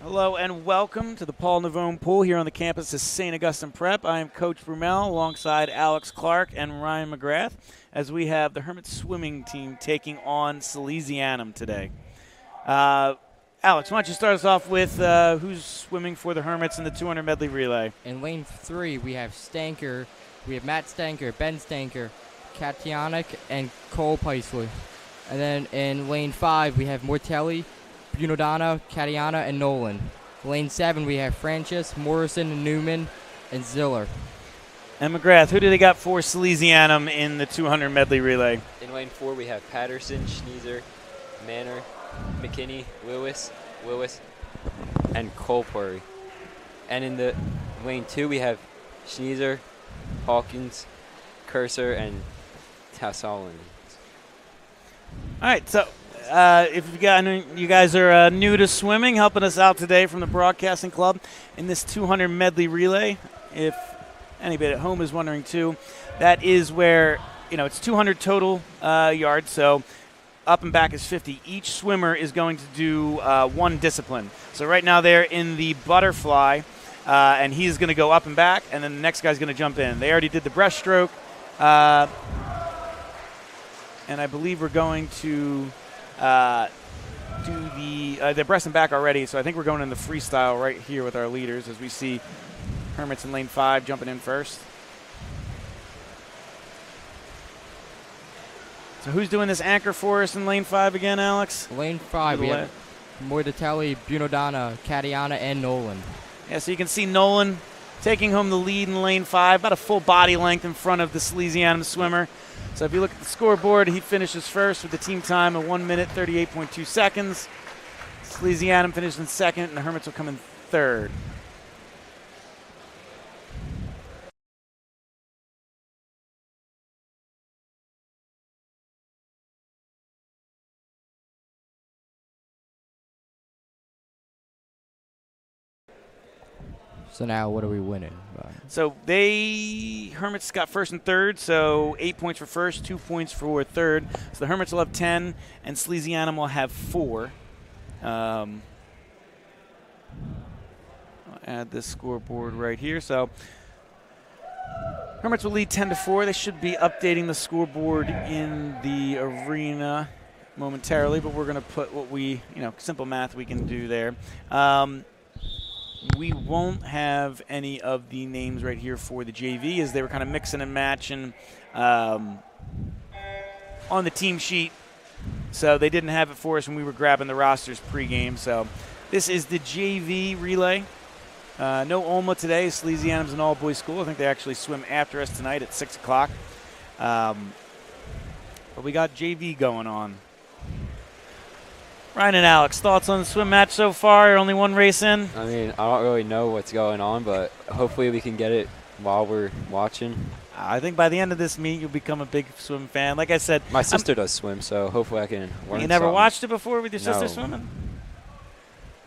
Hello and welcome to the Paul Navone Pool here on the campus of St. Augustine Prep. I am Coach Brumell alongside Alex Clark and Ryan McGrath as we have the Hermits swimming team taking on Salesianum today. Alex, why don't you start us off with who's swimming for the Hermits in the 200 medley relay? In lane 3, we have Stanker, we have Matt Stanker, Ben Stanker, Katianik, and Cole Paisley. And then in lane 5, we have Mortelli, Bunodana, Katiana, and Nolan. Lane 7, we have Francis, Morrison, Newman, and Ziller. And McGrath, who do they got for Salesianum in the 200 medley relay? In lane 4, we have Patterson, Schneezer, Manor, McKinney, Lewis, and Colpuri. And in the lane 2, we have Schneezer, Hawkins, Cursor, and Tassolin. All right, so if you guys are new to swimming, helping us out today from the Broadcasting Club in this 200 medley relay. If anybody at home is wondering too, that is where, it's 200 total yards, so up and back is 50. Each swimmer is going to do one discipline. So right now they're in the butterfly, and he's going to go up and back, and then the next guy's going to jump in. They already did the breaststroke, and I believe we're going to do the breast and back already, so I think we're going in the freestyle right here with our leaders as we see Hermits in lane 5 jumping in first. So who's doing this anchor for us in lane 5 again, Alex? Lane 5, we have Mortelli, Bunodana, Katiana, and Nolan. Yeah, so you can see Nolan taking home the lead in lane 5, about a full body length in front of the Salesianum swimmer. So if you look at the scoreboard, he finishes first with the team time of 1 minute, 38.2 seconds. Salesianum finished in second, and the Hermits will come in third. So now what are we winning by? So Hermits got first and third, so 8 points for first, 2 points for third. So the Hermits will have 10, and Salesianum will have 4. I'll add this scoreboard right here. So Hermits will lead 10-4. They should be updating the scoreboard in the arena momentarily, but we're going to put what simple math we can do there. We won't have any of the names right here for the JV as they were kind of mixing and matching on the team sheet. So they didn't have it for us when we were grabbing the rosters pregame. So this is the JV relay. No Olma today. Salesianum's an all-boys school. I think they actually swim after us tonight at 6 o'clock. But we got JV going on. Ryan and Alex, thoughts on the swim match so far? Only one race in? I mean, I don't really know what's going on, but hopefully we can get it while we're watching. I think by the end of this meet, you'll become a big swim fan. Like I said, my sister does swim, so hopefully I can learn You never something. watched it before with your sister swimming?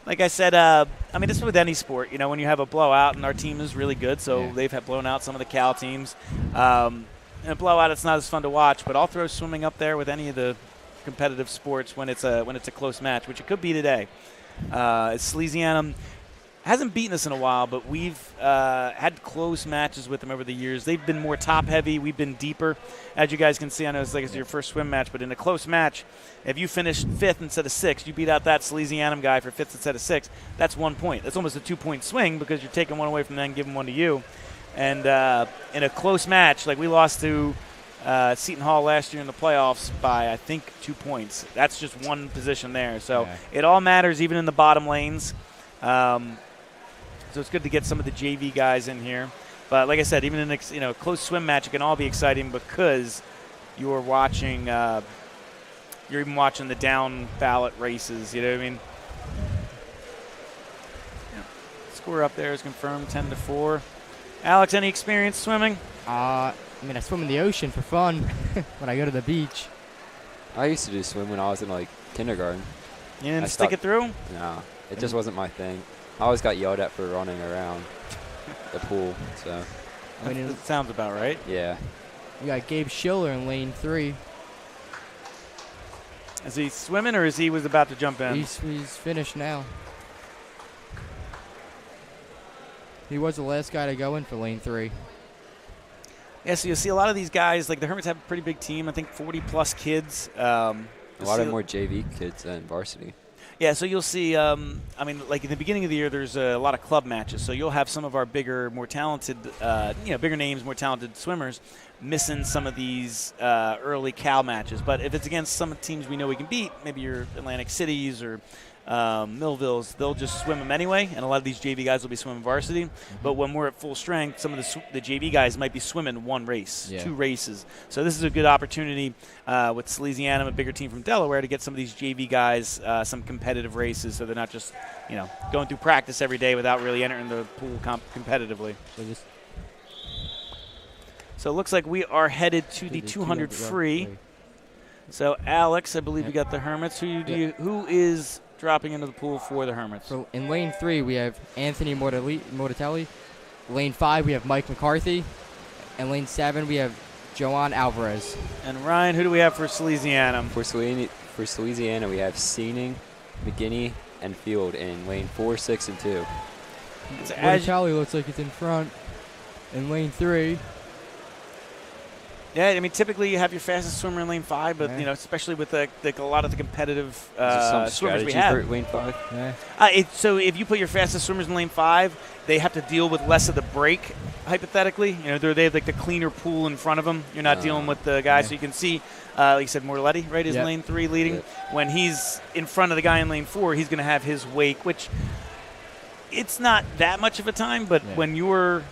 Like I said, this is with any sport. When you have a blowout, and our team is really good, so they've had blown out some of the Cal teams. In a blowout, it's not as fun to watch, but I'll throw swimming up there with any of the competitive sports when it's a close match, which it could be today. Salesianum hasn't beaten us in a while, but we've had close matches with them over the years. They've been more top-heavy. We've been deeper. As you guys can see, I know it's your first swim match, but in a close match, if you finish 5th instead of 6th, you beat out that Salesianum guy for 5th instead of 6th, that's 1 point. That's almost a 2-point swing because you're taking one away from them and giving one to you. And in a close match, like we lost to Seton Hall last year in the playoffs by, I think, 2 points. That's just one position there. So it all matters, even in the bottom lanes. So it's good to get some of the JV guys in here. But like I said, even in a close swim match, it can all be exciting because you're watching. You're even watching the down ballot races. You know what I mean? Score up there is confirmed, 10-4. Alex, any experience swimming? I swim in the ocean for fun when I go to the beach. I used to do swim when I was in kindergarten. You didn't stick it through? No, it just wasn't my thing. I always got yelled at for running around the pool. So it sounds about right. Yeah. We got Gabe Schiller in lane 3. Is he swimming or was about to jump in? He's finished now. He was the last guy to go in for lane 3. Yeah, so you'll see a lot of these guys, like the Hermits have a pretty big team. I think 40-plus kids. A lot of more JV kids than varsity. Yeah, so you'll see, like in the beginning of the year, there's a lot of club matches. So you'll have some of our bigger, more talented, bigger names, more talented swimmers missing some of these early Cal matches. But if it's against some teams we know we can beat, maybe your Atlantic Cities or Millvilles, they'll just swim them anyway, and a lot of these JV guys will be swimming varsity. But when we're at full strength, some of the JV guys might be swimming one race, 2 races. So this is a good opportunity with Salesianum, a bigger team from Delaware, to get some of these JV guys some competitive races, so they're not just going through practice every day without really entering the pool competitively. So it looks like we are headed to the 200 free. So Alex, I believe you got the Hermits. Who is dropping into the pool for the Hermits? So in lane 3, we have Anthony Mortatelli. Lane 5, we have Mike McCarthy. And lane 7, we have Joan Alvarez. And Ryan, who do we have for Salesianum? For Salesiana, we have Seening, McGinney, and Field in lane 4, 6, and 2. Mortatelli looks like it's in front in lane 3. Yeah, I mean, typically you have your fastest swimmer in lane 5, but especially with a lot of the competitive swimmers we have. For lane 5? Yeah. So if you put your fastest swimmers in lane 5, they have to deal with less of the break, hypothetically. They have like the cleaner pool in front of them. You're not dealing with the guys, so you can see, like you said, Mortaletti, right, is lane 3 leading. Yep. When he's in front of the guy in lane 4, he's going to have his wake, which it's not that much of a time, but when you're,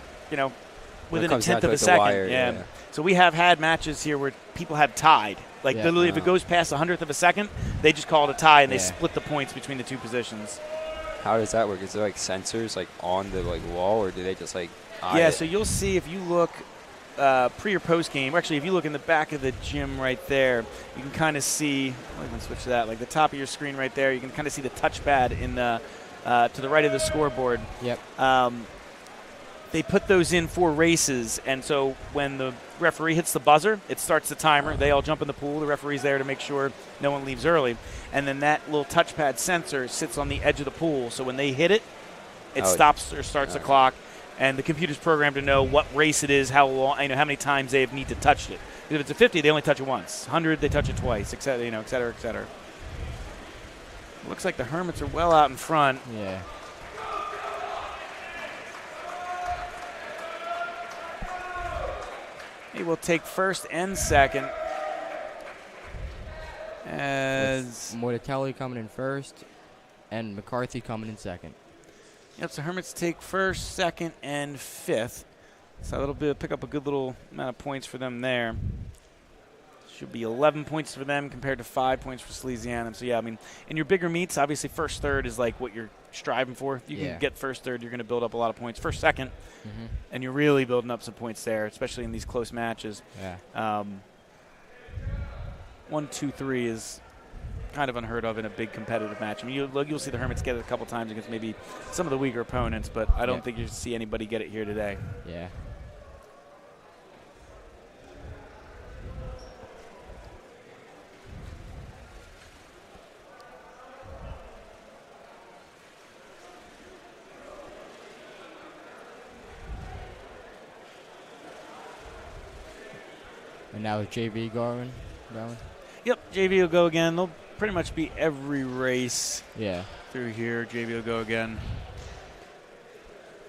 within a tenth of a second, wire, So we have had matches here where people have tied. Like literally, if it goes past a 100th of a second, they just call it a tie and they split the points between the 2 positions. How does that work? Is there like sensors like on the wall, or do they just eye it? So you'll see if you look pre or post game. Actually, if you look in the back of the gym right there, you can kind of see. I'm going to switch to that. Like the top of your screen right there, you can kind of see the touchpad in the to the right of the scoreboard. Yep. They put those in for races, and so when the referee hits the buzzer, it starts the timer. They all jump in the pool. The referee's there to make sure no one leaves early. And then that little touchpad sensor sits on the edge of the pool, so when they hit it, it stops or starts the clock, and the computer's programmed to know what race it is, how long, how many times they need to touch it. If it's a 50, they only touch it once. 100, they touch it twice, et cetera, et cetera, et cetera. Looks like the Hermits are well out in front. Yeah. He will take first and second. As Mortatelli coming in first and McCarthy coming in second. Yep, so Hermits take first, second, and fifth. So that'll pick up a good little amount of points for them there. Should be 11 points for them compared to 5 points for Salesianum. So, in your bigger meets, obviously first, third is like what you're striving for. If you can get first, third, you're going to build up a lot of points. First, second, and you're really building up some points there, especially in these close matches. Yeah. 1, 2, 3 is kind of unheard of in a big competitive match. I mean, you'll see the Hermits get it a couple times against maybe some of the weaker opponents, but I don't think you see anybody get it here today. Yeah. And now is JV going? Yep, JV will go again. They'll pretty much be every race through here. JV will go again.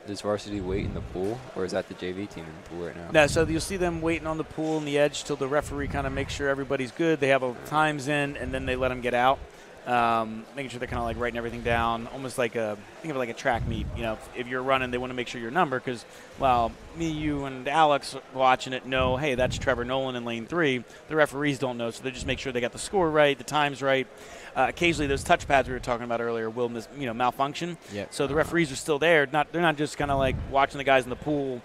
Does varsity wait in the pool, or is that the JV team in the pool right now? No, so you'll see them waiting on the pool and the edge till the referee kind of makes sure everybody's good. They have a times in, and then they let them get out. Making sure they're kind of like writing everything down, almost like think of it like a track meet. If you're running, they want to make sure your number, because me, you, and Alex watching it know, hey, that's Trevor Nolan in lane 3. The referees don't know, so they just make sure they got the score right, the times right. Occasionally, those touchpads we were talking about earlier will malfunction. Yep. So the referees are still there. They're not just kind of like watching the guys in the pool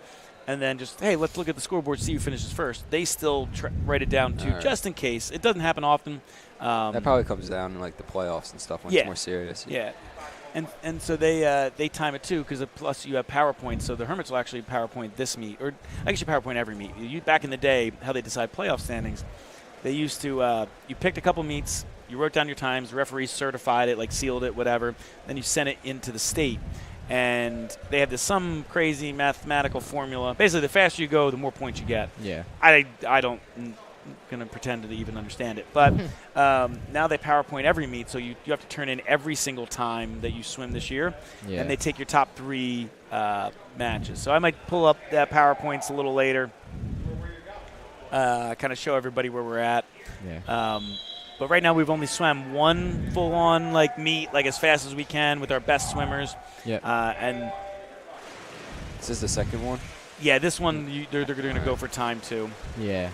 and then just, hey, let's look at the scoreboard, see who finishes first. They still write it down too, just in case. It doesn't happen often. That probably comes down in like the playoffs and stuff when it's more serious. Yeah. And so they time it too, because plus you have PowerPoint. So the Hermits will actually PowerPoint this meet, or I guess you PowerPoint every meet. Back in the day, how they decide playoff standings, they used to you picked a couple meets, you wrote down your times, the referees certified it, like sealed it, whatever. Then you sent it into the state. and they have some crazy mathematical formula. Basically, the faster you go, the more points you get. Yeah. I don't going to pretend to even understand it. But now they PowerPoint every meet, so you have to turn in every single time that you swim this year, and they take your top 3 matches. So I might pull up that PowerPoints a little later, kind of show everybody where we're at. Yeah. But right now we've only swam one full-on meet, as fast as we can with our best swimmers. Yeah. And Is this the second one? yeah, this one they're going to go for time too. Yeah.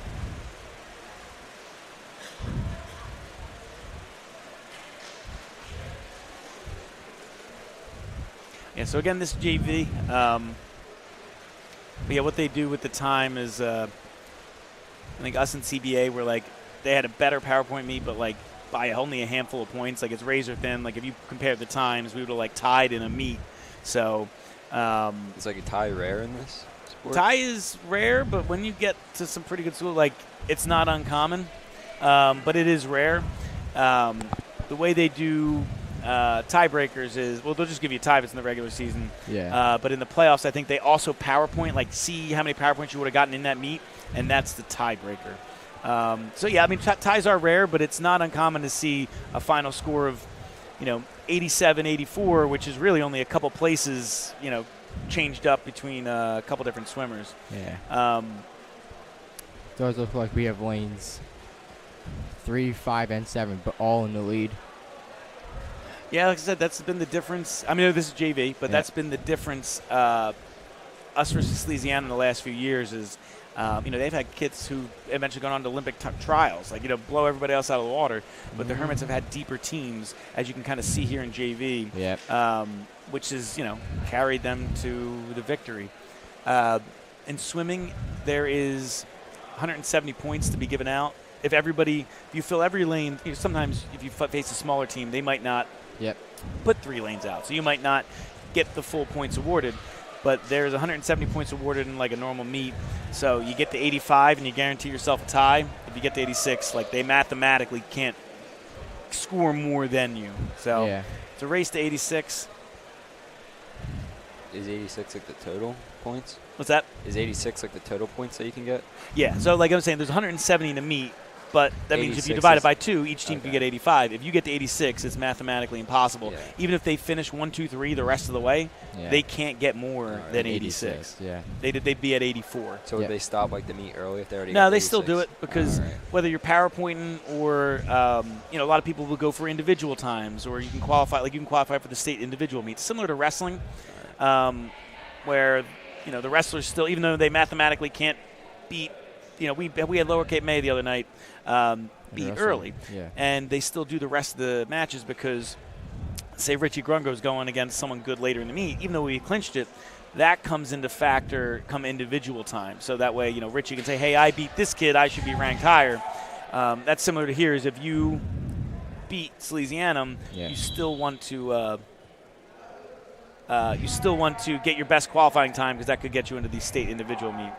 Yeah, so again, this is JV. But yeah, what they do with the time is, I think us and CBA were they had a better PowerPoint meet, but by only a handful of points. It's razor thin. If you compare the times, we would have tied in a meet. So Is a tie rare in this sport? tie is rare, but when you get to some pretty good school, it's not uncommon, but it is rare. The way they do tiebreakers is, they'll just give you a tie if it's in the regular season. Yeah. But in the playoffs, I think they also PowerPoint, see how many PowerPoints you would have gotten in that meet, and that's the tiebreaker. So, yeah, I mean, ties are rare, but it's not uncommon to see a final score of, 87-84, which is really only a couple places, changed up between a couple different swimmers. Yeah. Does look like we have lanes 3, 5, and 7, but all in the lead. Yeah, like I said, that's been the difference. I mean, this is JV, but that's been the difference. Us versus Salesianum in the last few years is, they've had kids who eventually gone on to Olympic trials, blow everybody else out of the water. But the Hermits have had deeper teams, as you can kind of see here in JV, which is, carried them to the victory. In swimming, there is 170 points to be given out. If you fill every lane, sometimes if you face a smaller team, they might not put 3 lanes out. So you might not get the full points awarded. But there's 170 points awarded in a normal meet. So you get to 85 and you guarantee yourself a tie. If you get to 86, they mathematically can't score more than you. So it's a race to 86. Is 86 the total points? What's that? Is 86 the total points that you can get? Yeah. So I'm saying, there's 170 in a meet. But that means if you divide it by 2, each team can get 85. If you get to 86, it's mathematically impossible. Yeah. Even if they finish 1, 2, 3 the rest of the way, they can't get more than 86. Yeah. They'd be at 84. So would they stop the meet early if they already? No, they still do it because whether you're PowerPointing or a lot of people will go for individual times, or you can qualify. You can qualify for the state individual meets, similar to wrestling, where the wrestlers still, even though they mathematically can't beat. We had Lower Cape May the other night beat early, and they still do the rest of the matches because, say, Richie Grungo's going against someone good later in the meet, even though we clinched it, that comes into factor come individual time. So that way, Richie can say, hey, I beat this kid, I should be ranked higher. That's similar to here is if you beat Salesianum, you still want to get your best qualifying time because that could get you into the state individual meet.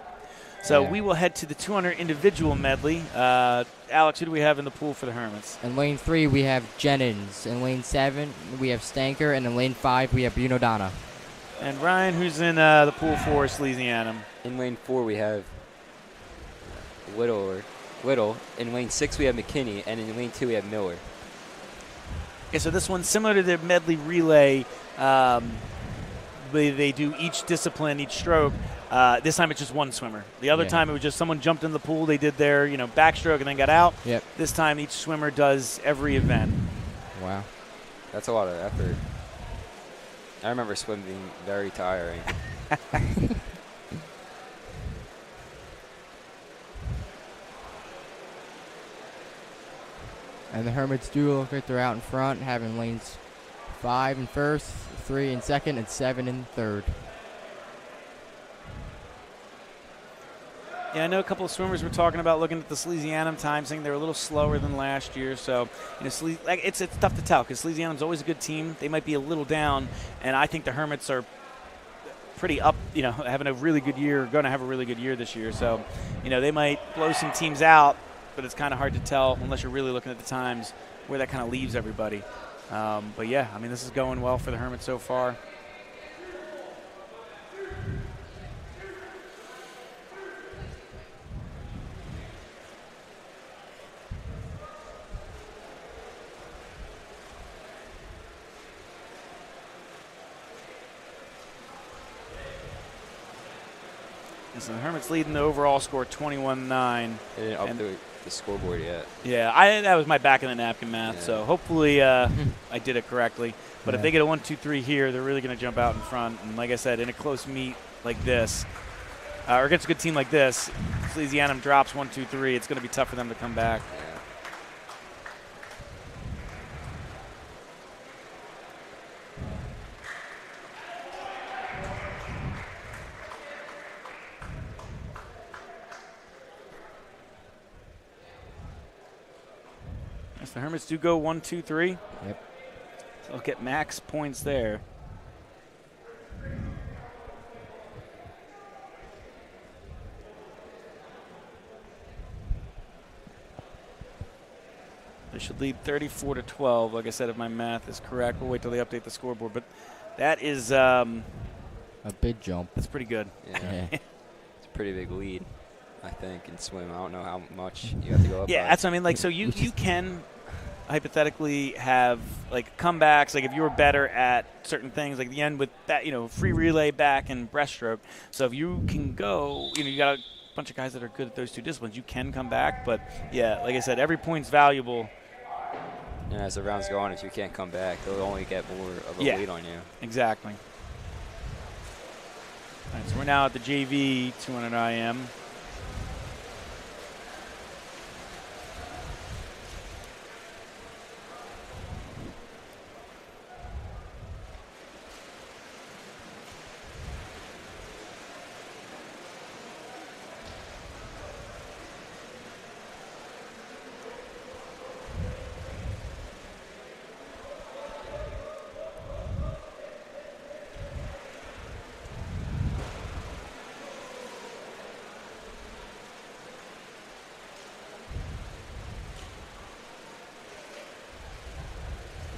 So we will head to the 200 individual medley. Alex, who do we have in the pool for the Hermits? In lane 3, we have Jennings. In lane 7, we have Stanker. And in lane 5, we have Bunodana. And Ryan, who's in the pool for Salesianum? In lane 4, we have Whittle. In lane 6, we have McKinney. And in lane 2, we have Miller. Okay, so this one's similar to the medley relay. They do each discipline, each stroke. This time it's just one swimmer. The other time it was just someone jumped in the pool, they did their backstroke and then got out. Yep. This time each swimmer does every event. Wow. That's a lot of effort. I remember swimming being very tiring. And the Hermits do look like they're out in front, having lanes 5 in first, 3 in second, and 7 in third. Yeah, I know a couple of swimmers were talking about looking at the Salesianum time, saying they're a little slower than last year. So, it's tough to tell because Salesianum's always a good team. They might be a little down, and I think the Hermits are pretty up, having a really good year, going to have a really good year this year. So, they might blow some teams out, but it's kind of hard to tell unless you're really looking at the times where that kind of leaves everybody. But, yeah, I mean, this is going well for the Hermits so far. So the Hermits leading the overall score 21-9. They didn't up the scoreboard yet. Yeah, that was my back of the napkin math. Yeah. So hopefully I did it correctly. But if Yeah. they get a 1-2-3 here, they're really going to jump out in front. And like I said, in a close meet like this, or against a good team like this, Salesianum drops 1-2-3. It's going to be tough for them to come back. Yeah. Yes, the Hermits do go 1-2-3. Yep. So they'll get max points there. They should lead 34-12. Like I said, if my math is correct, we'll wait till they update the scoreboard. But that is A big jump. that's pretty good. Yeah. Yeah. It's a pretty big lead, I think, in swim. I don't know how much you have to go up Yeah, by. that's what I mean. Like, so you can hypothetically have like comebacks. Like if you were better at certain things, like the end with that, free relay, back, and breaststroke. So if you can go, you got a bunch of guys that are good at those two disciplines. You can come back, but yeah, like I said, every point's valuable. And as the rounds go on, if you can't come back, they'll only get more of a Yeah. lead on you. Exactly. All right, so we're now at the JV 200 IM.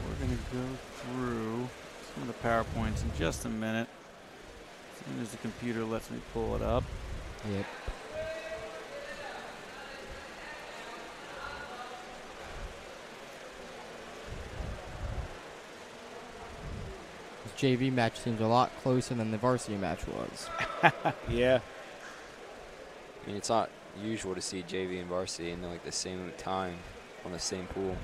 We're going to go through some of the PowerPoints in just a minute. As soon as the computer lets me pull it up. Yep. This JV match seems a lot closer than the varsity match was. Yeah. I mean, it's not usual to see JV and varsity in like the same time on the same pool.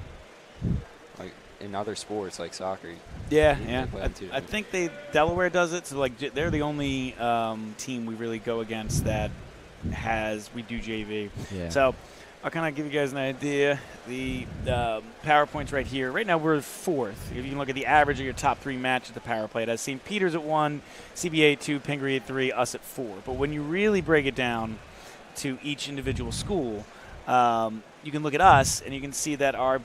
Like in other sports, like soccer. Yeah, You yeah. can play on two I different- think Delaware does it. So like they're the only team we really go against that we do JV. Yeah. So I'll kind of give you guys an idea. The PowerPoint's right here. Right now we're fourth. If you can look at the average of your top three matches, the power play, it has St. Peter's at 1, CBA at 2, Pingree at 3, us at 4. But when you really break it down to each individual school, you can look at us and you can see that our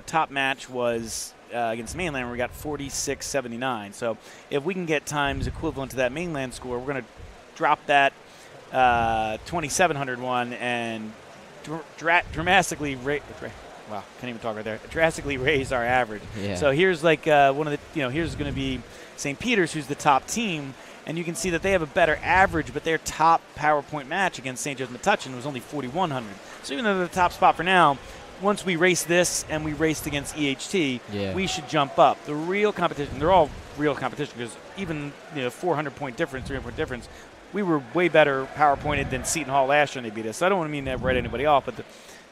top match was against Mainland, where we got 46-79. So if we can get times equivalent to that Mainland score, we're going to drop that 2,700 one and drastically can't even talk right there. Drastically raise our average. Yeah. So here's like one of the, here's going to be St. Peter's, who's the top team, and you can see that they have a better average, but their top PowerPoint match against St. Joe's Metuchen was only 4,100. So even though they're the top spot for now, once we race this and we raced against EHT, we should jump up. The real competition, they're all real competition because even 400-point difference, 300-point difference, we were way better PowerPointed than Seton Hall last year and they beat us. So I don't want to mean to write anybody off, but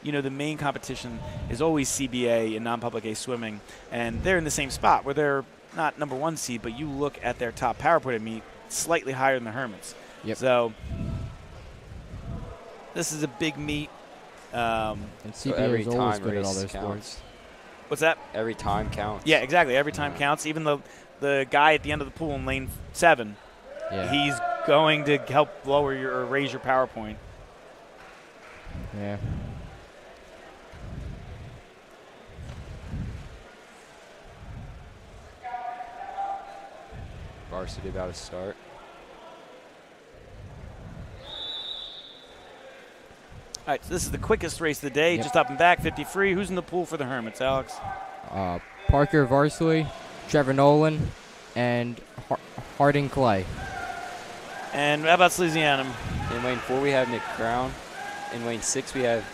the main competition is always CBA and non-public A swimming, and they're in the same spot where they're not number one seed, but you look at their top PowerPointed meet, slightly higher than the Hermits. Yep. So this is a big meet. And So CBA every is always time good at all race their counts. sports. What's that? Every time counts. Yeah, exactly. Every time Yeah. counts. Even the guy at the end of the pool in lane 7, Yeah. he's going to help lower or raise your PowerPoint. Yeah. Varsity about to start. All right, so this is the quickest race of the day. Yep. Just up and back, 50 free. Who's in the pool for the Hermits, Alex? Parker Varsley, Trevor Nolan, and Harding Clay. And how about Salesianum? In lane 4, we have Nick Brown. In lane 6, we have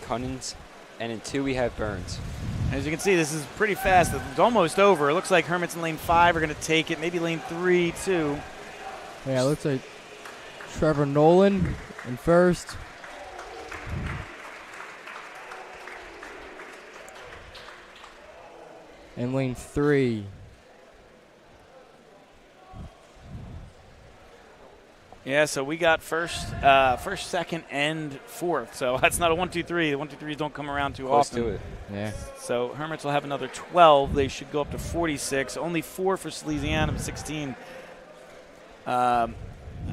Cunnins. And in 2, we have Burns. As you can see, this is pretty fast. It's almost over. It looks like Hermits in lane 5 are going to take it. Maybe lane 3, too. Yeah, it looks like Trevor Nolan in first. In lane 3. Yeah, so we got first, second, and fourth. So that's not a 1, 2, 3. The 1, 2, 3s don't come around too Close often. to it. Yeah. So Hermits will have another 12. They should go up to 46. Only 4 for Salesianum, 16. I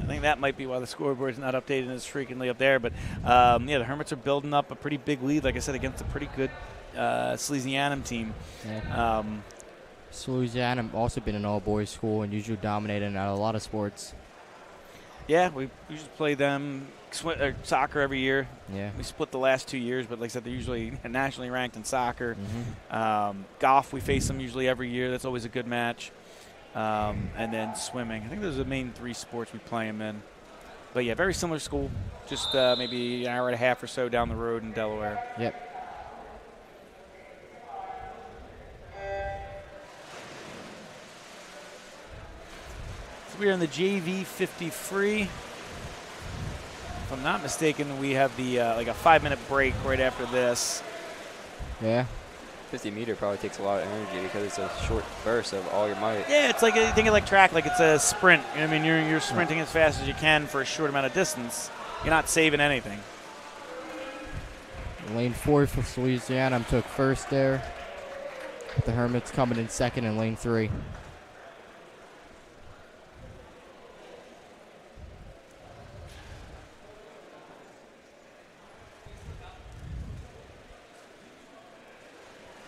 think that might be why the scoreboard's not updated as frequently up there. But, yeah, the Hermits are building up a pretty big lead, like I said, against a pretty good Salesianum team. Yeah. Salesianum also been an all-boys school and usually dominating out of a lot of sports. Yeah, we usually play them soccer every year. Yeah. We split the last 2 years, but like I said, they're usually nationally ranked in soccer. Mm-hmm. Golf, we face them usually every year. That's always a good match. And then swimming. I think those are the main 3 sports we play them in. But, yeah, very similar school, just maybe an hour and a half or so down the road in Delaware. Yep. We're in the JV 50 free. If I'm not mistaken, we have the like a 5-minute break right after this. Yeah. 50 meter probably takes a lot of energy because it's a short burst of all your might. Yeah, it's like think of like track, like it's a sprint. You know what I mean, you're sprinting as fast as you can for a short amount of distance. You're not saving anything. Lane 4 for Salesianum took first there. The Hermits coming in second in lane 3.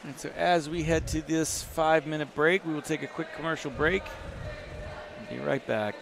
And so as we head to this 5-minute break, we will take a quick commercial break. Be right back.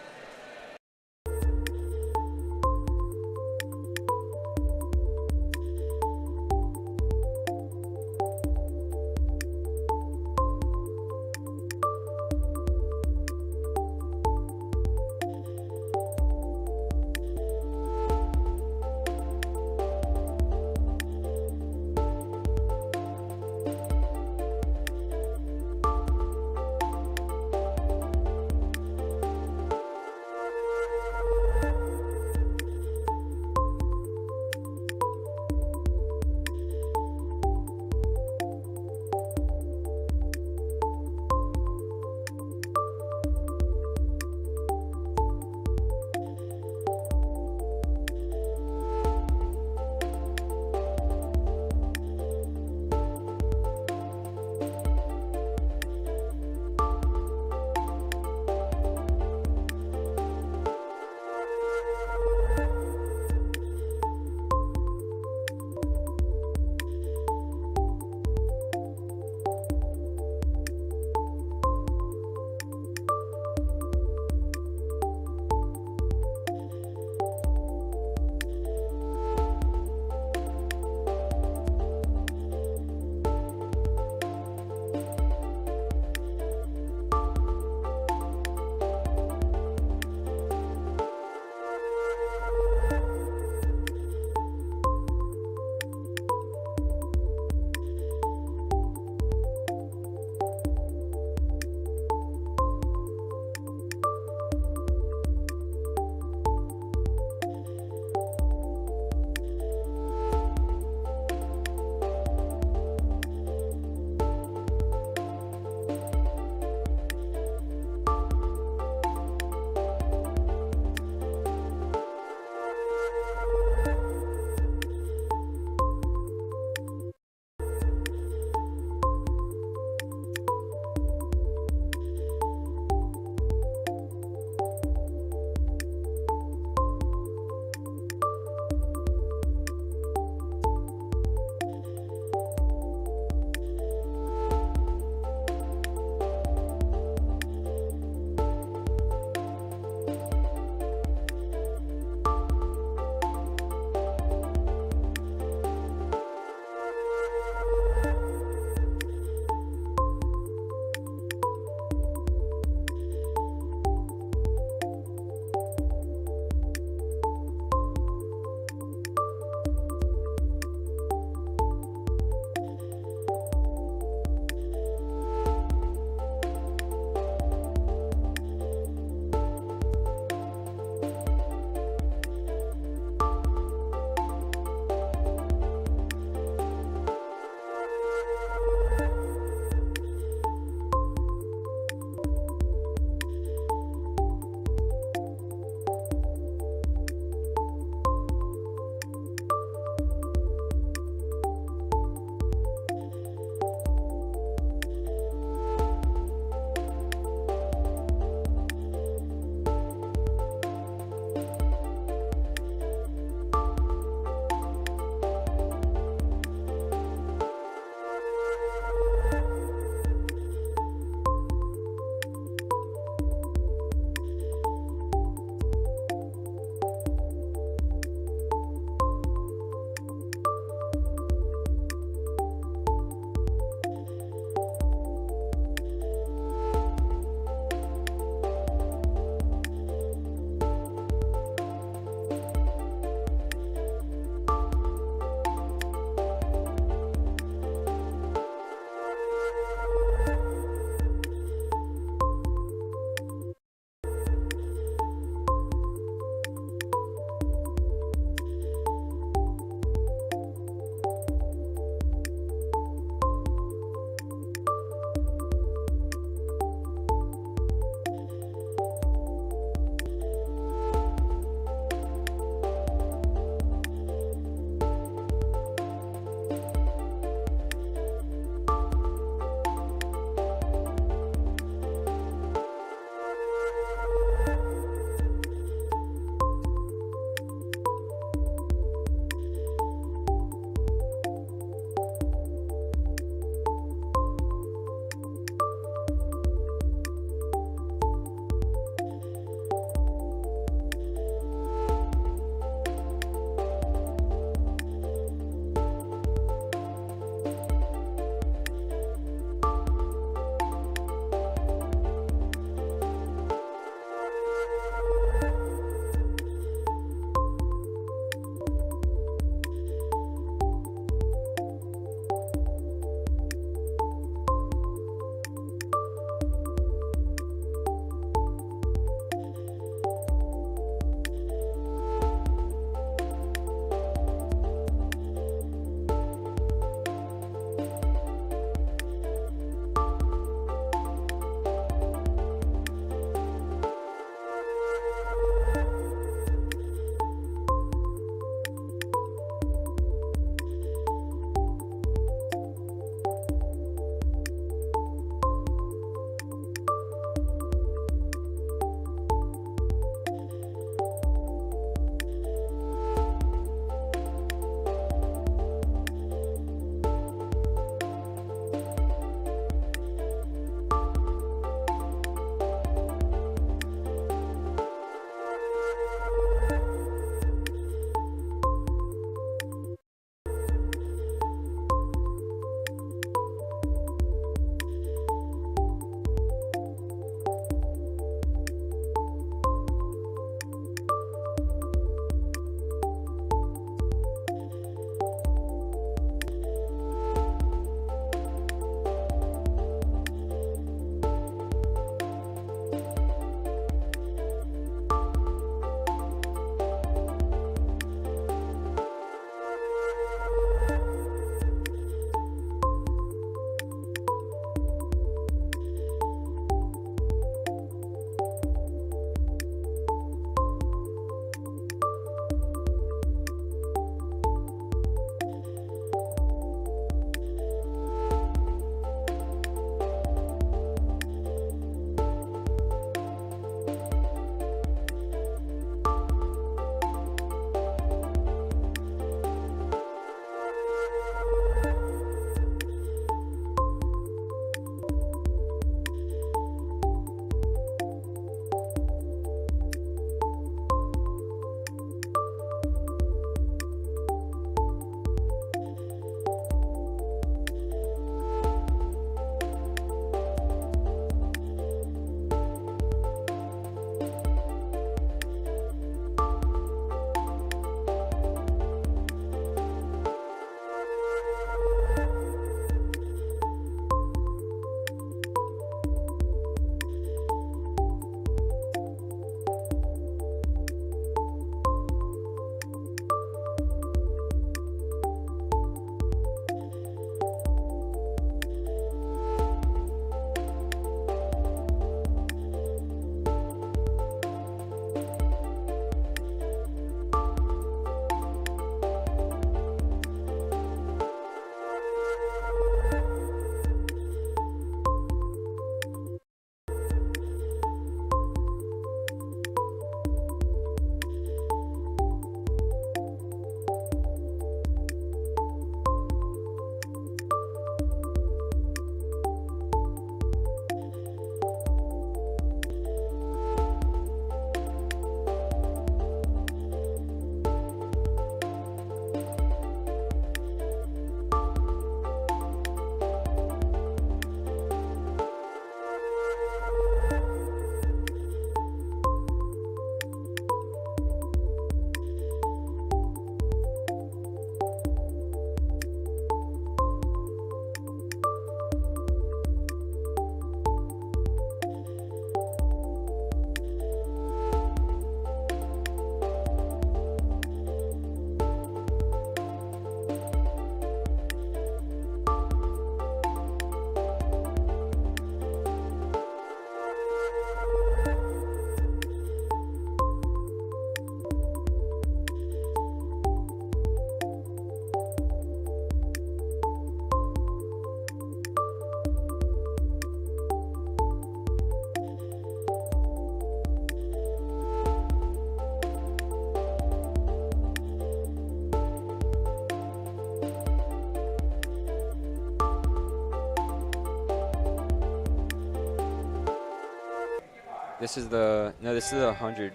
This is the 100.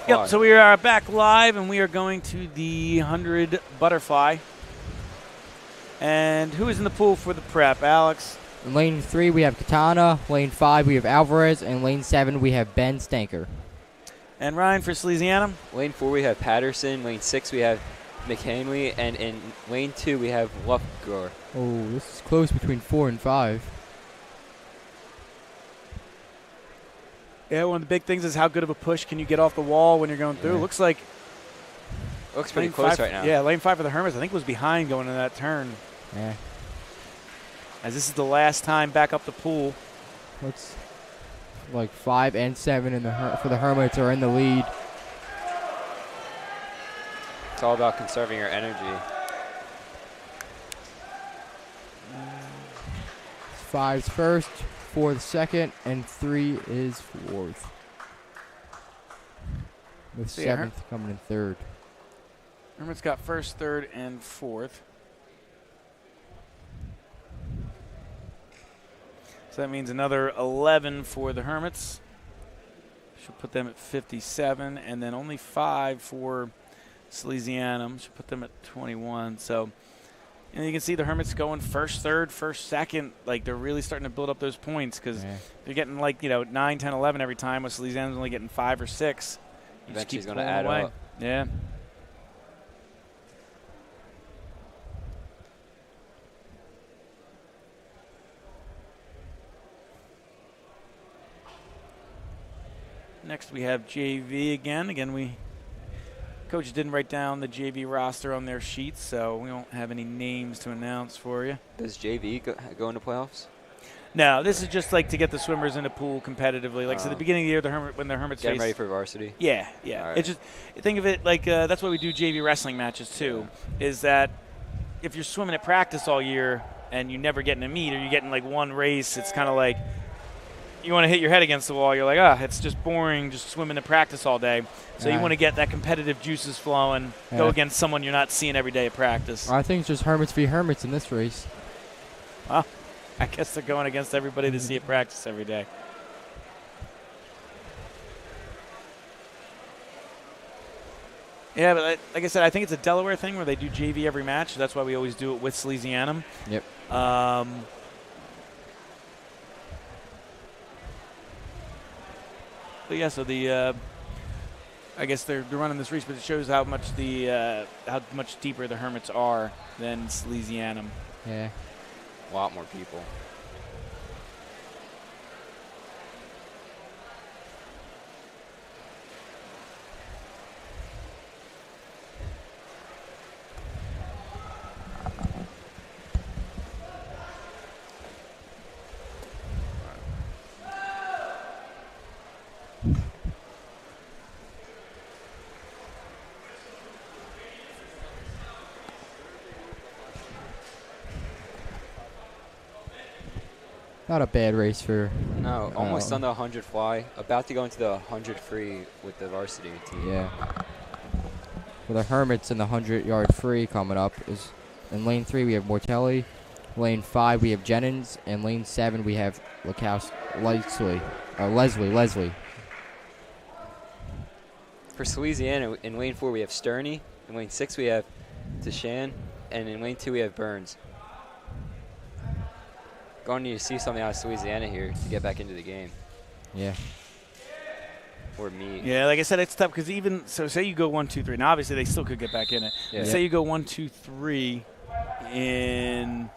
Yep, so we are back live, and we are going to the 100 butterfly. And who is in the pool for the prep, Alex? In lane 3, we have Katana. Lane 5, we have Alvarez. And lane 7, we have Ben Stanker. And Ryan for Salesianum? Lane 4, we have Patterson. Lane 6, we have McHenley. And in lane 2, we have Lufgar. Oh, this is close between 4 and 5. Yeah, one of the big things is how good of a push can you get off the wall when you're going through. Yeah. Looks like Looks pretty close right now. Yeah, lane 5 for the Hermits, I think, was behind going into that turn. Yeah. As this is the last time back up the pool. Looks like 5 and 7 for the Hermits are in the lead. It's all about conserving your energy. 5's first, 4's second, and 3 is fourth. With So yeah, 7th coming in third. Hermits got first, third, and fourth. So that means another 11 for the Hermits. Should put them at 57, and then only 5 for Salesianum. Should put them at 21. So, and you can see the Hermits going first, third, first, second. Like, they're really starting to build up those points because they're getting, like, 9, 10, 11 every time, with Salesianum's only getting 5 or 6. Eventually he's going to add up. Yeah. Next we have JV again. Again, Coach didn't write down the JV roster on their sheet, so we don't have any names to announce for you. Does JV go into playoffs? No, this is just like to get the swimmers in the pool competitively. Like, so at the beginning of the year, when the Hermits get ready for varsity. Yeah, yeah. Right. It's just, think of it like that's why we do JV wrestling matches too. Yeah. Is that if you're swimming at practice all year and you never get in a meet, or you're getting like one race, it's kind of like you want to hit your head against the wall. You're like, it's just boring, just swimming at practice all day. So you want to get that competitive juices flowing, go against someone you're not seeing every day at practice. I think it's just Hermits v. Hermits in this race. Well, I guess they're going against everybody to see at practice every day. Yeah, but like I said, I think it's a Delaware thing where they do JV every match. So that's why we always do it with Salesianum. Yep. But yeah, so I guess they're running this race, but it shows how much deeper the Hermits are than Salesianum. Yeah. A lot more people. Not a bad race for... No, almost on the 100 fly. About to go into the 100 free with the varsity team. Yeah. For the Hermits in the 100-yard free coming up is in lane 3 we have Mortelli, lane 5 we have Jennings, and lane 7 we have Leslie. For Salesiana, in lane 4 we have Sterney, in lane 6 we have Deshan, and in lane 2 we have Burns. Going to need to see something out of Salesiana here to get back into the game. Yeah. Or me. Yeah, like I said, it's tough because say you go 1, 2, 3. Now, obviously, they still could get back in it. Yeah. Say you go 1, 2, 3 in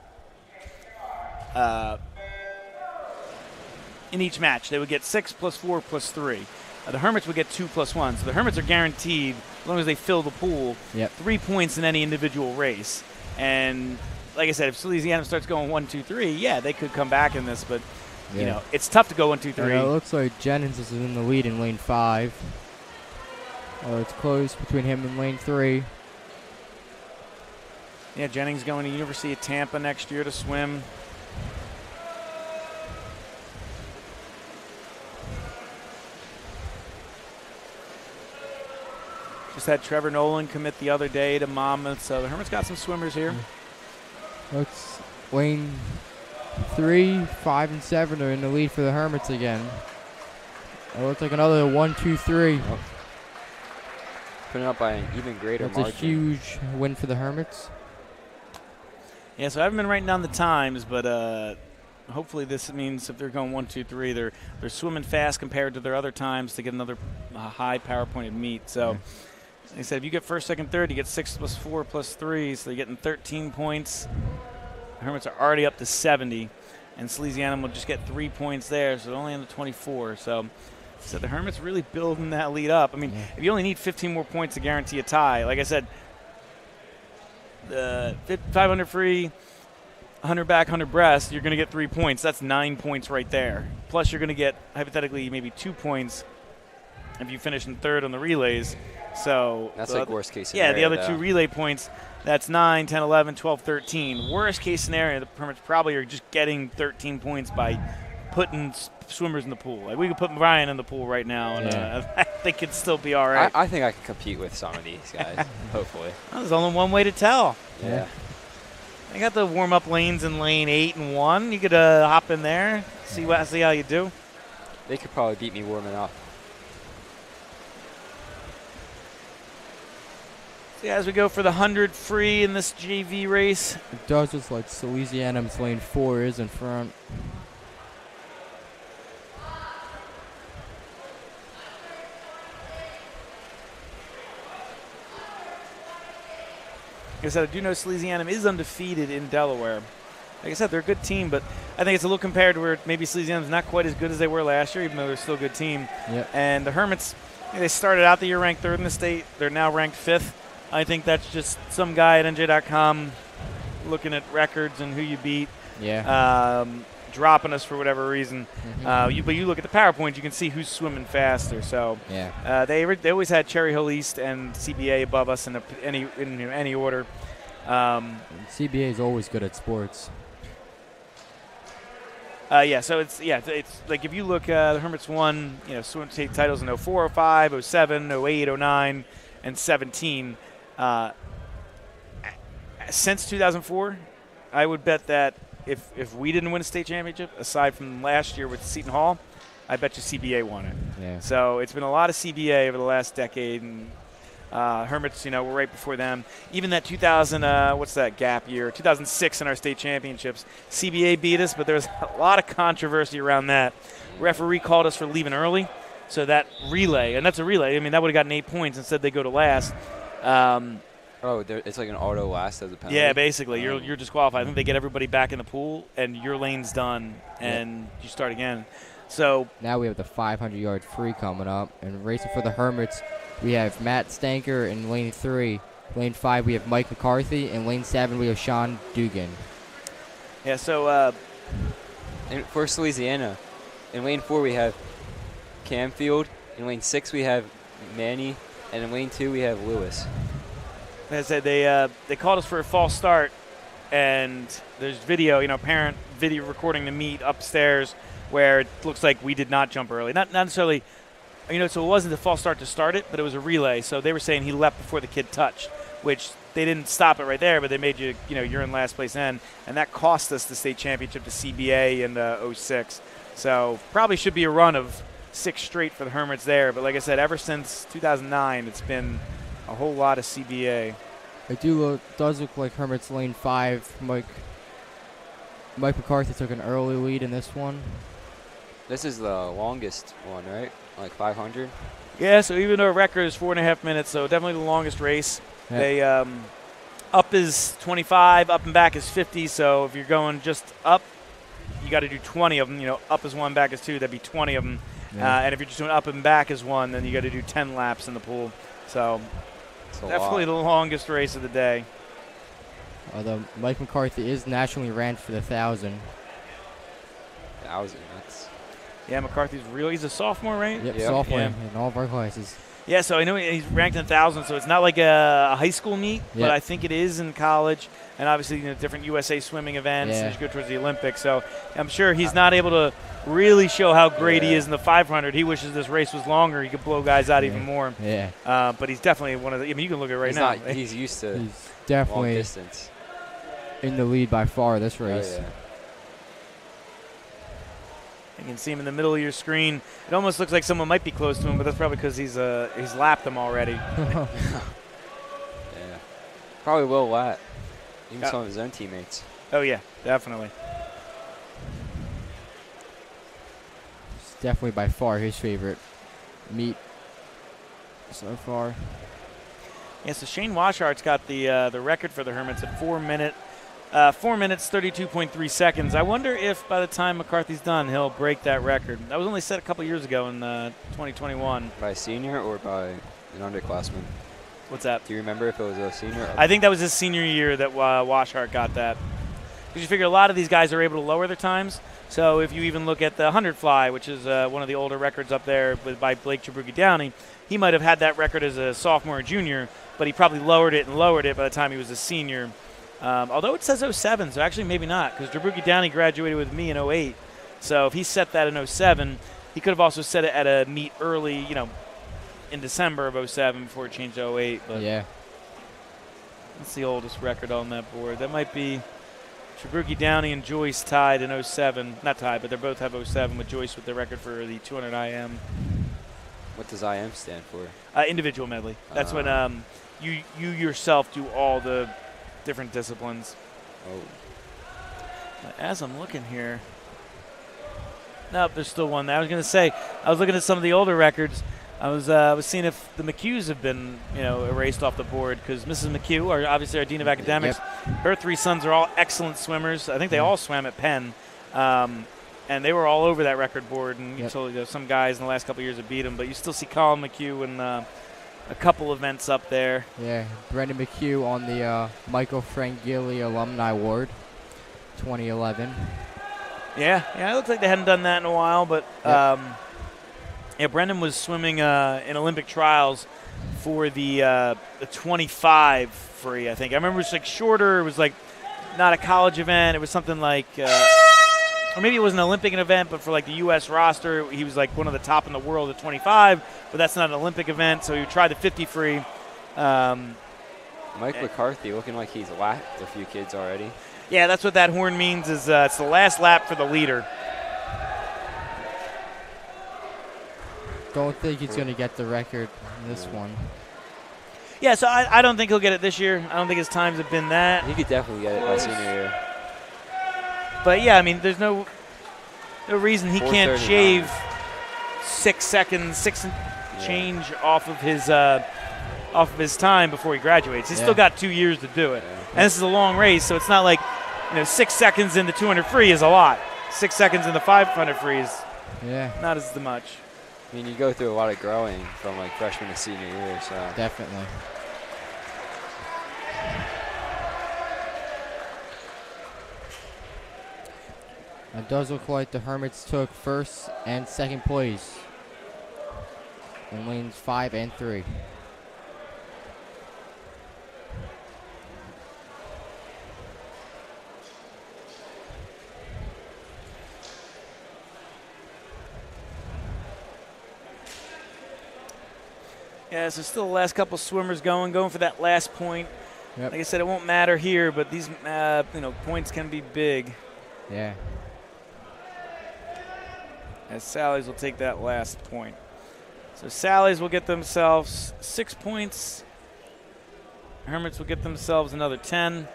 each match. They would get 6 plus 4 plus 3. The Hermits would get 2 plus 1. So the Hermits are guaranteed, as long as they fill the pool, 3 points in any individual race. And like I said, if Salesianum starts going 1, 2, 3, they could come back in this, but it's tough to go 1, 2, 3. It looks like Jennings is in the lead in lane 5. It's close between him and lane 3. Yeah, Jennings going to University of Tampa next year to swim. Just had Trevor Nolan commit the other day to Monmouth, so the Hermits got some swimmers here. Looks lane 3, 5, and 7 are in the lead for the Hermits again. Oh, it's like another 1, 2, 3. Oh. Putting up by an even greater That's margin. a huge win for the Hermits. Yeah, so I haven't been writing down the times, but hopefully this means if they're going 1, 2, 3, they're swimming fast compared to their other times to get another high power pointed meet. So, like I said, if you get first, second, third, you get 6 plus 4 plus 3, so you're getting 13 points. The Hermits are already up to 70, and Salesianum will just get 3 points there, so they're only on the 24. So the Hermits really building that lead up. I mean, if you only need 15 more points to guarantee a tie, like I said, the 500 free, 100 back, 100 breast, you're going to get 3 points. That's 9 points right there. Plus, you're going to get, hypothetically, maybe 2 points if you finish in third on the relays. So that's like worst case scenario. Yeah, the other 2 relay points, that's 9, 10, 11, 12, 13. Worst case scenario, the Hermits probably are just getting 13 points by putting swimmers in the pool. Like, we could put Brian in the pool right now, and I think it'd still be all right. I think I can compete with some of these guys, hopefully. Well, there's only one way to tell. Yeah. I got the warm-up lanes in lane 8 and 1. You could hop in there, see how you do. They could probably beat me warming up. So as we go for the 100 free in this JV race. It does look like Salesianum's lane 4 is in front. Like I said, I do know Salesianum is undefeated in Delaware. Like I said, they're a good team, but I think it's a little compared to where maybe Salesianum's not quite as good as they were last year, even though they're still a good team. Yep. And the Hermits, they started out the year ranked 3rd in the state. They're now ranked 5th. I think that's just some guy at NJ.com looking at records and who you beat. Yeah. Dropping us for whatever reason. Mm-hmm. But you look at the PowerPoint, you can see who's swimming faster. So yeah. They always had Cherry Hill East and CBA above us in any order. CBA is always good at sports. So it's like if you look, the Hermits won swim state titles in 04, 05, 07, 08, 09, and 17. Since 2004, I would bet that if we didn't win a state championship, aside from last year with Seton Hall, I bet you CBA won it. Yeah. So it's been a lot of CBA over the last decade, and Hermits, were right before them. Even that 2000, what's that gap year? 2006 in our state championships, CBA beat us, but there was a lot of controversy around that. Referee called us for leaving early, so that relay, and that's a relay. I mean, that would have gotten 8 points. Instead, they go to last. It's like an auto last as a penalty? Yeah, basically. You're disqualified. I think they get everybody back in the pool, and your lane's done, and you start again. So now we have the 500-yard free coming up. And racing for the Hermits, we have Matt Stanker in lane 3. Lane 5, we have Mike McCarthy. In lane 7, we have Sean Dugan. Yeah, so and for Salesiana, in lane 4, we have Camfield. In lane 6, we have Manny. And in lane 2, we have Lewis. As I said, they called us for a false start, and there's video, parent video recording the meet upstairs where it looks like we did not jump early. Not necessarily, so it wasn't a false start to start it, but it was a relay. So they were saying he leapt before the kid touched, which they didn't stop it right there, but they made you, you're in last place then, and that cost us the state championship to CBA in 06. So probably should be a run of 6 straight for the Hermits there. But like I said, ever since 2009, it's been a whole lot of CBA. It does look like Hermits lane 5. Mike McCarthy took an early lead in this one. This is the longest one, right? Like 500? Yeah, so even though our record is 4.5 minutes, so definitely the longest race. Yeah. They up is 25, up and back is 50. So if you're going just up, you got to do 20 of them. Up is 1, back is 2. That'd be 20 of them. Yeah. And if you're just doing up and back is 1, then you got to do 10 laps in the pool. So definitely the longest race of the day. Although Mike McCarthy is nationally ranked for the 1,000. 1,000, that's... Yeah, McCarthy's he's a sophomore, right? Yep, Yep. sophomore Yeah. in all of our classes. Yeah, so I know he's ranked in 1,000, so it's not like a high school meet, Yep. but I think it is in college, and obviously different USA swimming events as you go towards the Olympics. So I'm sure he's not able to really show how great he is in the 500. He wishes this race was longer. He could blow guys out even more. Yeah. But he's definitely one of the – you can look at it right now. He's used to He's long definitely distance. in the lead by far this race. Oh, yeah. You can see him in the middle of your screen. It almost looks like someone might be close to him, but that's probably because he's lapped them already. Yeah. Probably will lap. Even some of his own teammates. Oh, yeah, definitely. It's definitely by far his favorite meet so far. Yeah, so Shane Washart's got the record for the Hermits at 4 minutes, 32.3 seconds. I wonder if by the time McCarthy's done, he'll break that record. That was only set a couple years ago in 2021. By a senior or by an underclassman? What's that? Do you remember if it was a senior? I think that was his senior year that Washart got that. Because you figure a lot of these guys are able to lower their times. So if you even look at the 100 fly, which is one of the older records up there by Blake Trabruki-Downey, he might have had that record as a sophomore or junior, but he probably lowered it by the time he was a senior. Although it says 07, so actually maybe not, because Trabruki-Downey graduated with me in 08. So if he set that in 07, he could have also set it at a meet early, in December of 07 before it changed to 08. But Yeah. that's the oldest record on that board. That might be Trabruki-Downey and Joyce tied in 07. Not tied, but they both have 07 with Joyce with the record for the 200 IM. What does IM stand for? Individual medley. That's when you yourself do all the different disciplines. Oh. As I'm looking here, nope, there's still one. I was going to say, I was looking at some of the older records. I was seeing if the McHughes have been, erased off the board, because Mrs. McHugh, obviously our dean of academics, her 3 sons are all excellent swimmers. I think they all swam at Penn, and they were all over that record board. And you told some guys in the last couple of years have beat them, but you still see Colin McHugh in a couple events up there. Yeah, Brendan McHugh on the Michael Frangilli Alumni Award, 2011. Yeah, it looks like they hadn't done that in a while, but Brendan was swimming in Olympic trials for the 25 free, I think. I remember it was like shorter. It was like not a college event. It was something like, or maybe it was an Olympic event, but for like the U.S. roster, he was like one of the top in the world at 25, but that's not an Olympic event, so he tried the 50 free. Mike McCarthy looking like he's lapped a few kids already. Yeah, that's what that horn means, is it's the last lap for the leader. Don't think he's going to get the record in this one. Yeah, so I don't think he'll get it this year. I don't think his times have been that. He could definitely get it by senior year. But, yeah, I mean, there's no reason he can't shave 6 seconds, change off of his time before he graduates. He's still got 2 years to do it. Yeah. And this is a long race, so it's not like 6 seconds in the 200 free is a lot. 6 seconds in the 500 free is not as much. I mean, you go through a lot of growing from like freshman to senior year, so. Definitely. It does look like the Hermits took first and second place in lanes 5 and 3. Yeah, so still the last couple swimmers going for that last point. Yep. Like I said, it won't matter here, but these points can be big. Yeah. As Sally's will take that last point. So Sally's will get themselves 6 points. Hermits will get themselves another 10.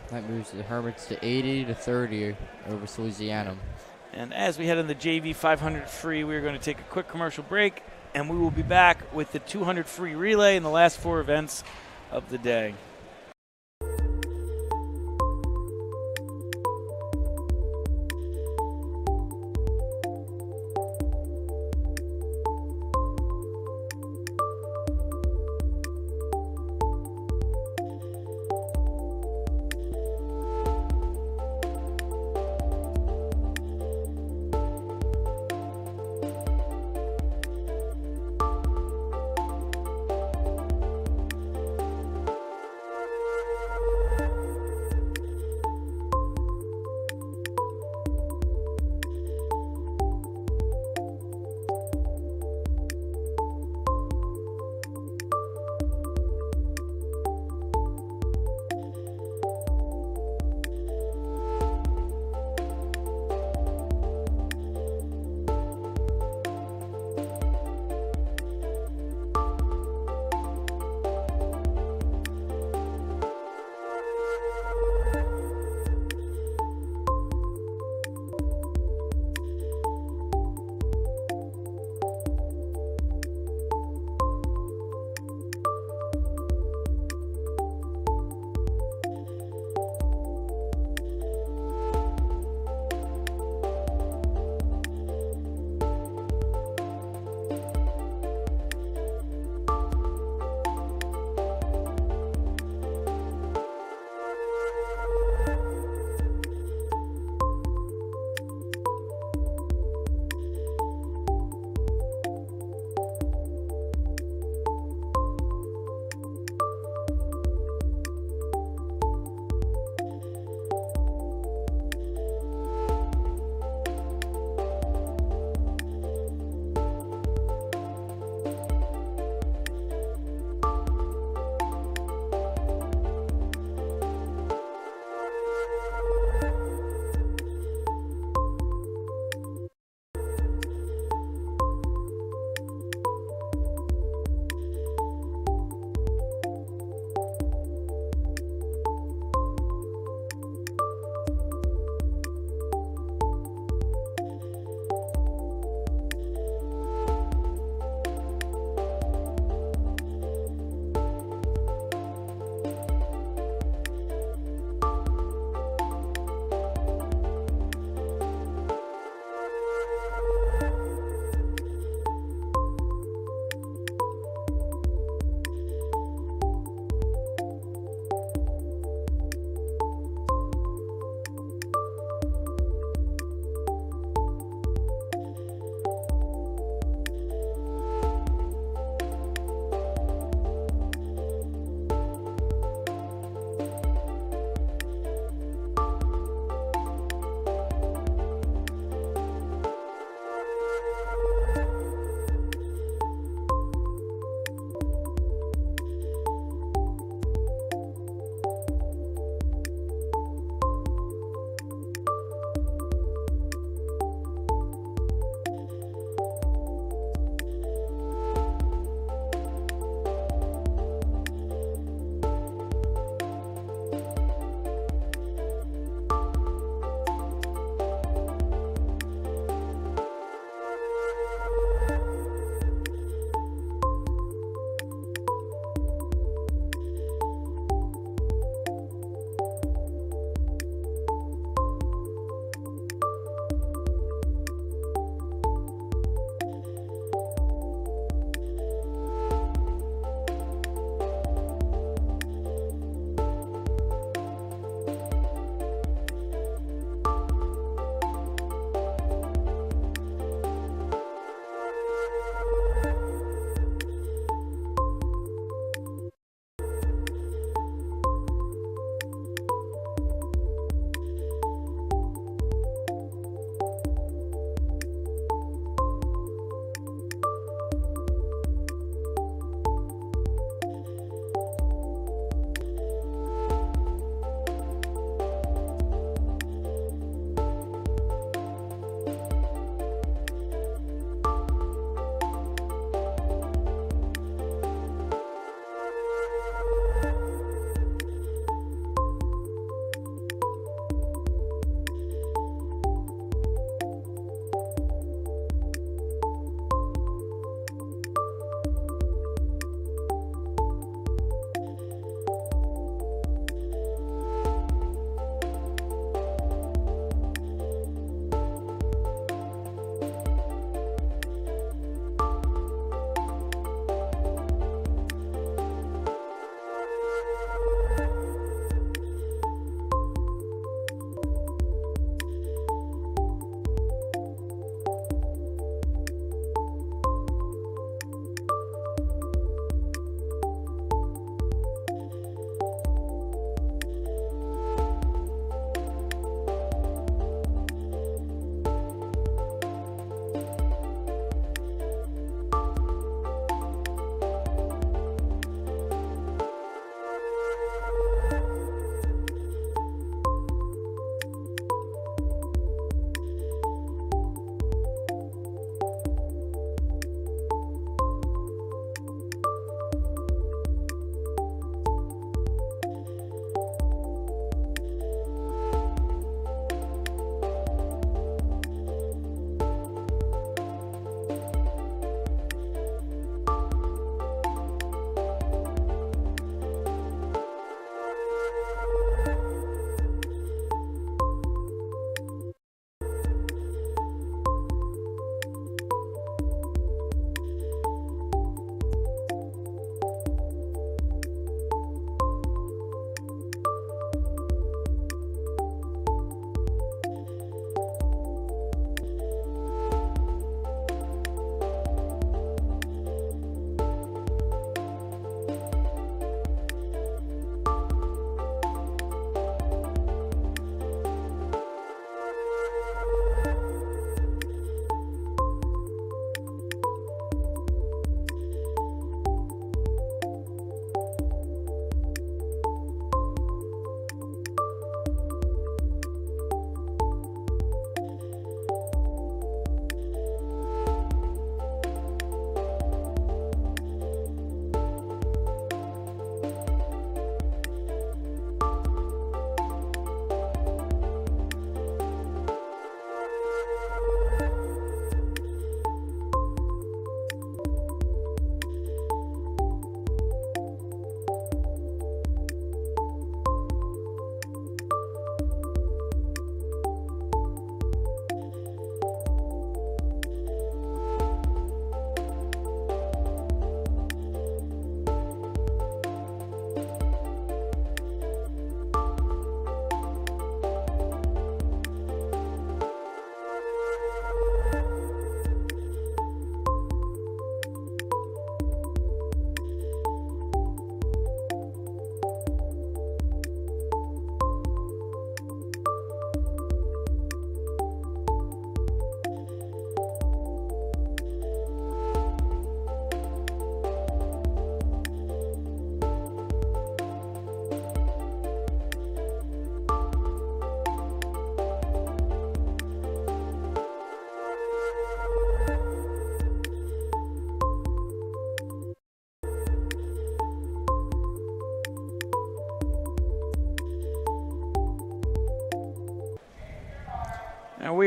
That moves the Hermits to 80 to 30 over Salesianum. And as we head in the JV 500 free, we're going to take a quick commercial break, and we will be back with the 200 free relay in the last 4 events of the day.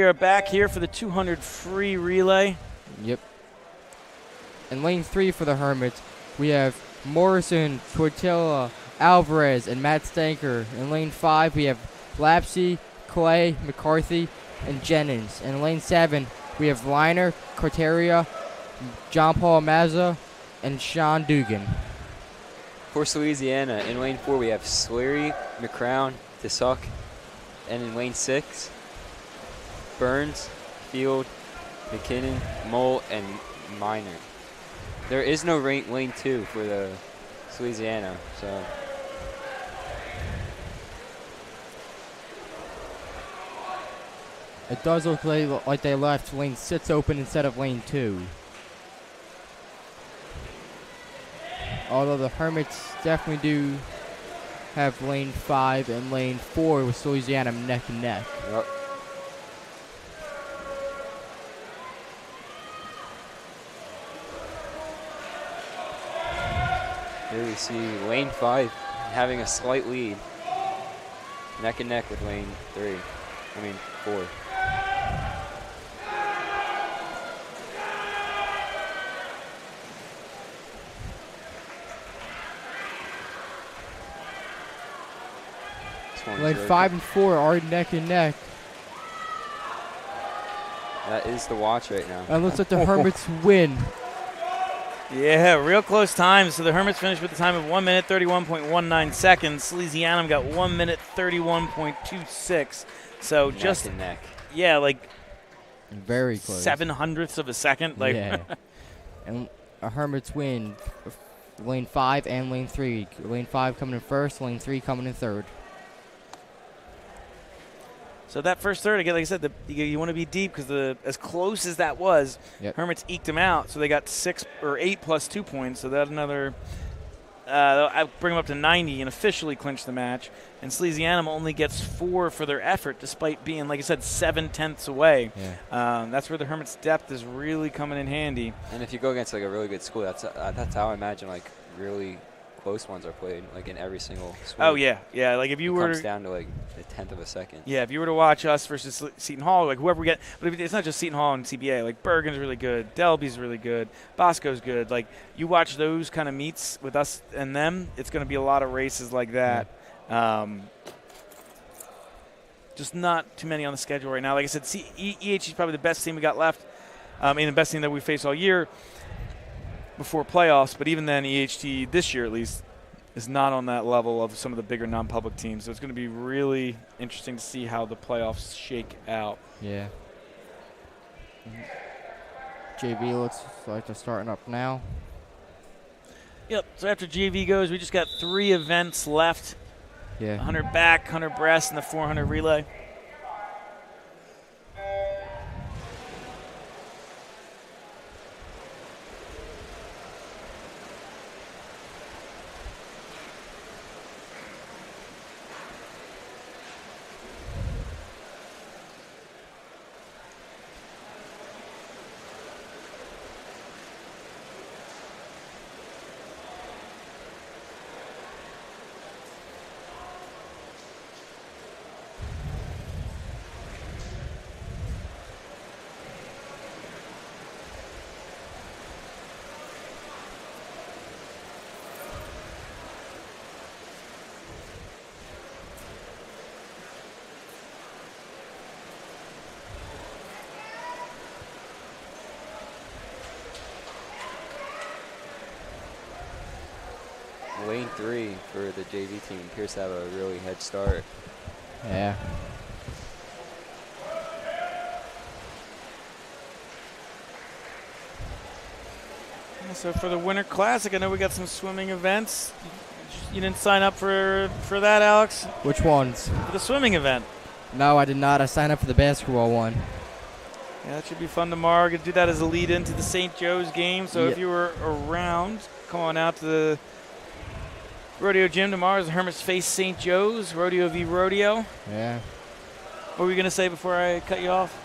we are back here for the 200 free relay. Yep. In lane 3 for the Hermits, we have Morrison, Tortilla, Alvarez, and Matt Stanker. In lane 5, we have Lapsy, Clay, McCarthy, and Jennings. In lane 7, we have Liner, Carteria, John Paul Mazza, and Sean Dugan. For Louisiana, in lane 4, we have Sleary, McCrown, DeSuck, and in lane 6, Burns, Field, McKinnon, Mole, and Minor. There is no lane 2 for the Louisiana, so. It does look like they left lane 6 open instead of lane 2. Although the Hermits definitely do have lane 5 and lane 4 with Salesianum neck and neck. Yep. Here we see lane 5 having a slight lead. Neck and neck with lane 4. Lane 5 and 4 are neck and neck. That is the watch right now. And looks like the Hermits win. Yeah, real close times. So the Hermits finished with a time of 1 minute 31.19 seconds. Salesianum got 1 minute 31.26. So neck just and neck. Yeah, like very close. 0.07 of a second. Like yeah. And a Hermits win lane 5 and lane 3. Lane 5 coming in first, lane 3 coming in third. So that first third, again, like I said, you want to be deep because as close as that was, yep. Hermits eked them out. So they got 6 or 8 plus 2 points. So that another, I bring them up to 90 and officially clinch the match. And Salesianum only gets 4 for their effort, despite being, like I said, 7/10 away. Yeah. That's where the Hermits' depth is really coming in handy. And if you go against like a really good school, that's how I imagine like really close ones are played, like in every single school. Oh yeah. Like if you were comes down to like a 1/10 of a second. Yeah, if you were to watch us versus Seton Hall, like whoever we get, but it's not just Seton Hall and CBA. Like Bergen's really good, Delby's really good, Bosco's good. Like you watch those kind of meets with us and them, it's going to be a lot of races like that. Just not too many on the schedule right now. Like I said, EH is probably the best team we got left, and the best team that we face all year before playoffs. But even then, EHT this year at least is not on that level of some of the bigger non-public teams. So it's going to be really interesting to see how the playoffs shake out. Yeah. JV looks like they're starting up now. Yep. So after JV goes, we just got 3 events left. Yeah. 100 back, 100 breast, and the 400 relay. Lane 3 for the JV team appears to have a really head start. Yeah. So for the Winter Classic, I know we got some swimming events. You didn't sign up for that, Alex? Which ones? For the swimming event. No, I did not. I signed up for the basketball one. Yeah, that should be fun tomorrow. We're going to do that as a lead into the St. Joe's game. So if you were around, come on out to the rodeo gym tomorrow as the Hermits face St. Joe's, Rodeo v. Rodeo. Yeah. What were you going to say before I cut you off?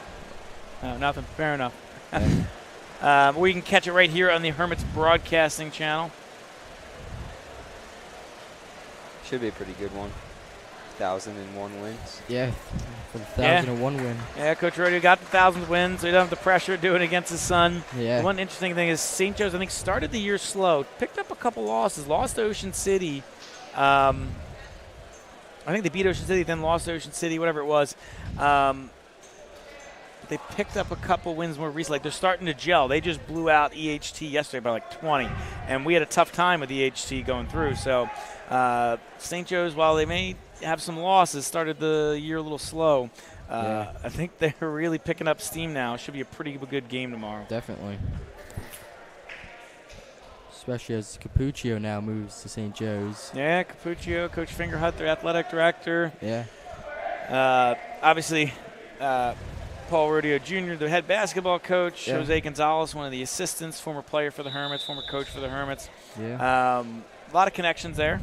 No, nothing. Fair enough. Yeah. We can catch it right here on the Hermits broadcasting channel. Should be a pretty good one. 1,001 wins. Yeah, for the 1,001 win. Yeah, Coach Rodeo got the 1,000th win, so he doesn't have the pressure doing it against his son. Yeah. One interesting thing is St. Joe's, I think, started the year slow, picked up a couple losses, lost to Ocean City. I think they beat Ocean City, then lost to Ocean City, whatever it was. They picked up a couple wins more recently. Like, they're starting to gel. They just blew out EHT yesterday by like 20, and we had a tough time with EHT going through. So St. Joe's, while they may have some losses, started the year a little slow. I think they're really picking up steam now. Should be a pretty good game tomorrow. Definitely. Especially as Capuccio now moves to St. Joe's. Yeah, Capuccio, Coach Fingerhut, their athletic director. Yeah. Obviously, Paul Rodeo Jr., the head basketball coach. Yeah. Jose Gonzalez, one of the assistants, former player for the Hermits, former coach for the Hermits. Yeah. A lot of connections there.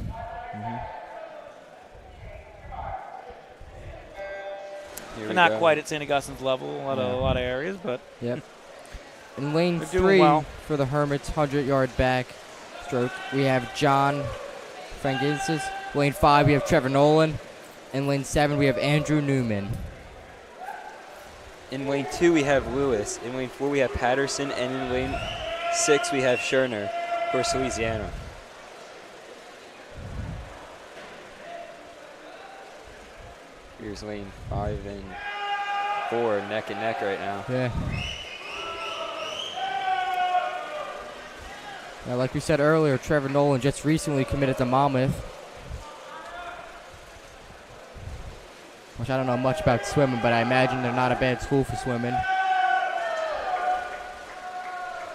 But not quite at St. Augustine's level, a lot of areas, but yep. In lane they're doing 3 well. for the Hermits, 100-yard back stroke, we have John Frankinsis. Lane 5, we have Trevor Nolan. In lane 7, we have Andrew Newman. In lane 2, we have Lewis. In lane 4, we have Patterson. And in lane 6, we have Scherner for Salesianum. Here's lane 5 and 4 neck and neck right now. Yeah. Now, like we said earlier, Trevor Nolan just recently committed to Monmouth. Which I don't know much about swimming, but I imagine they're not a bad school for swimming.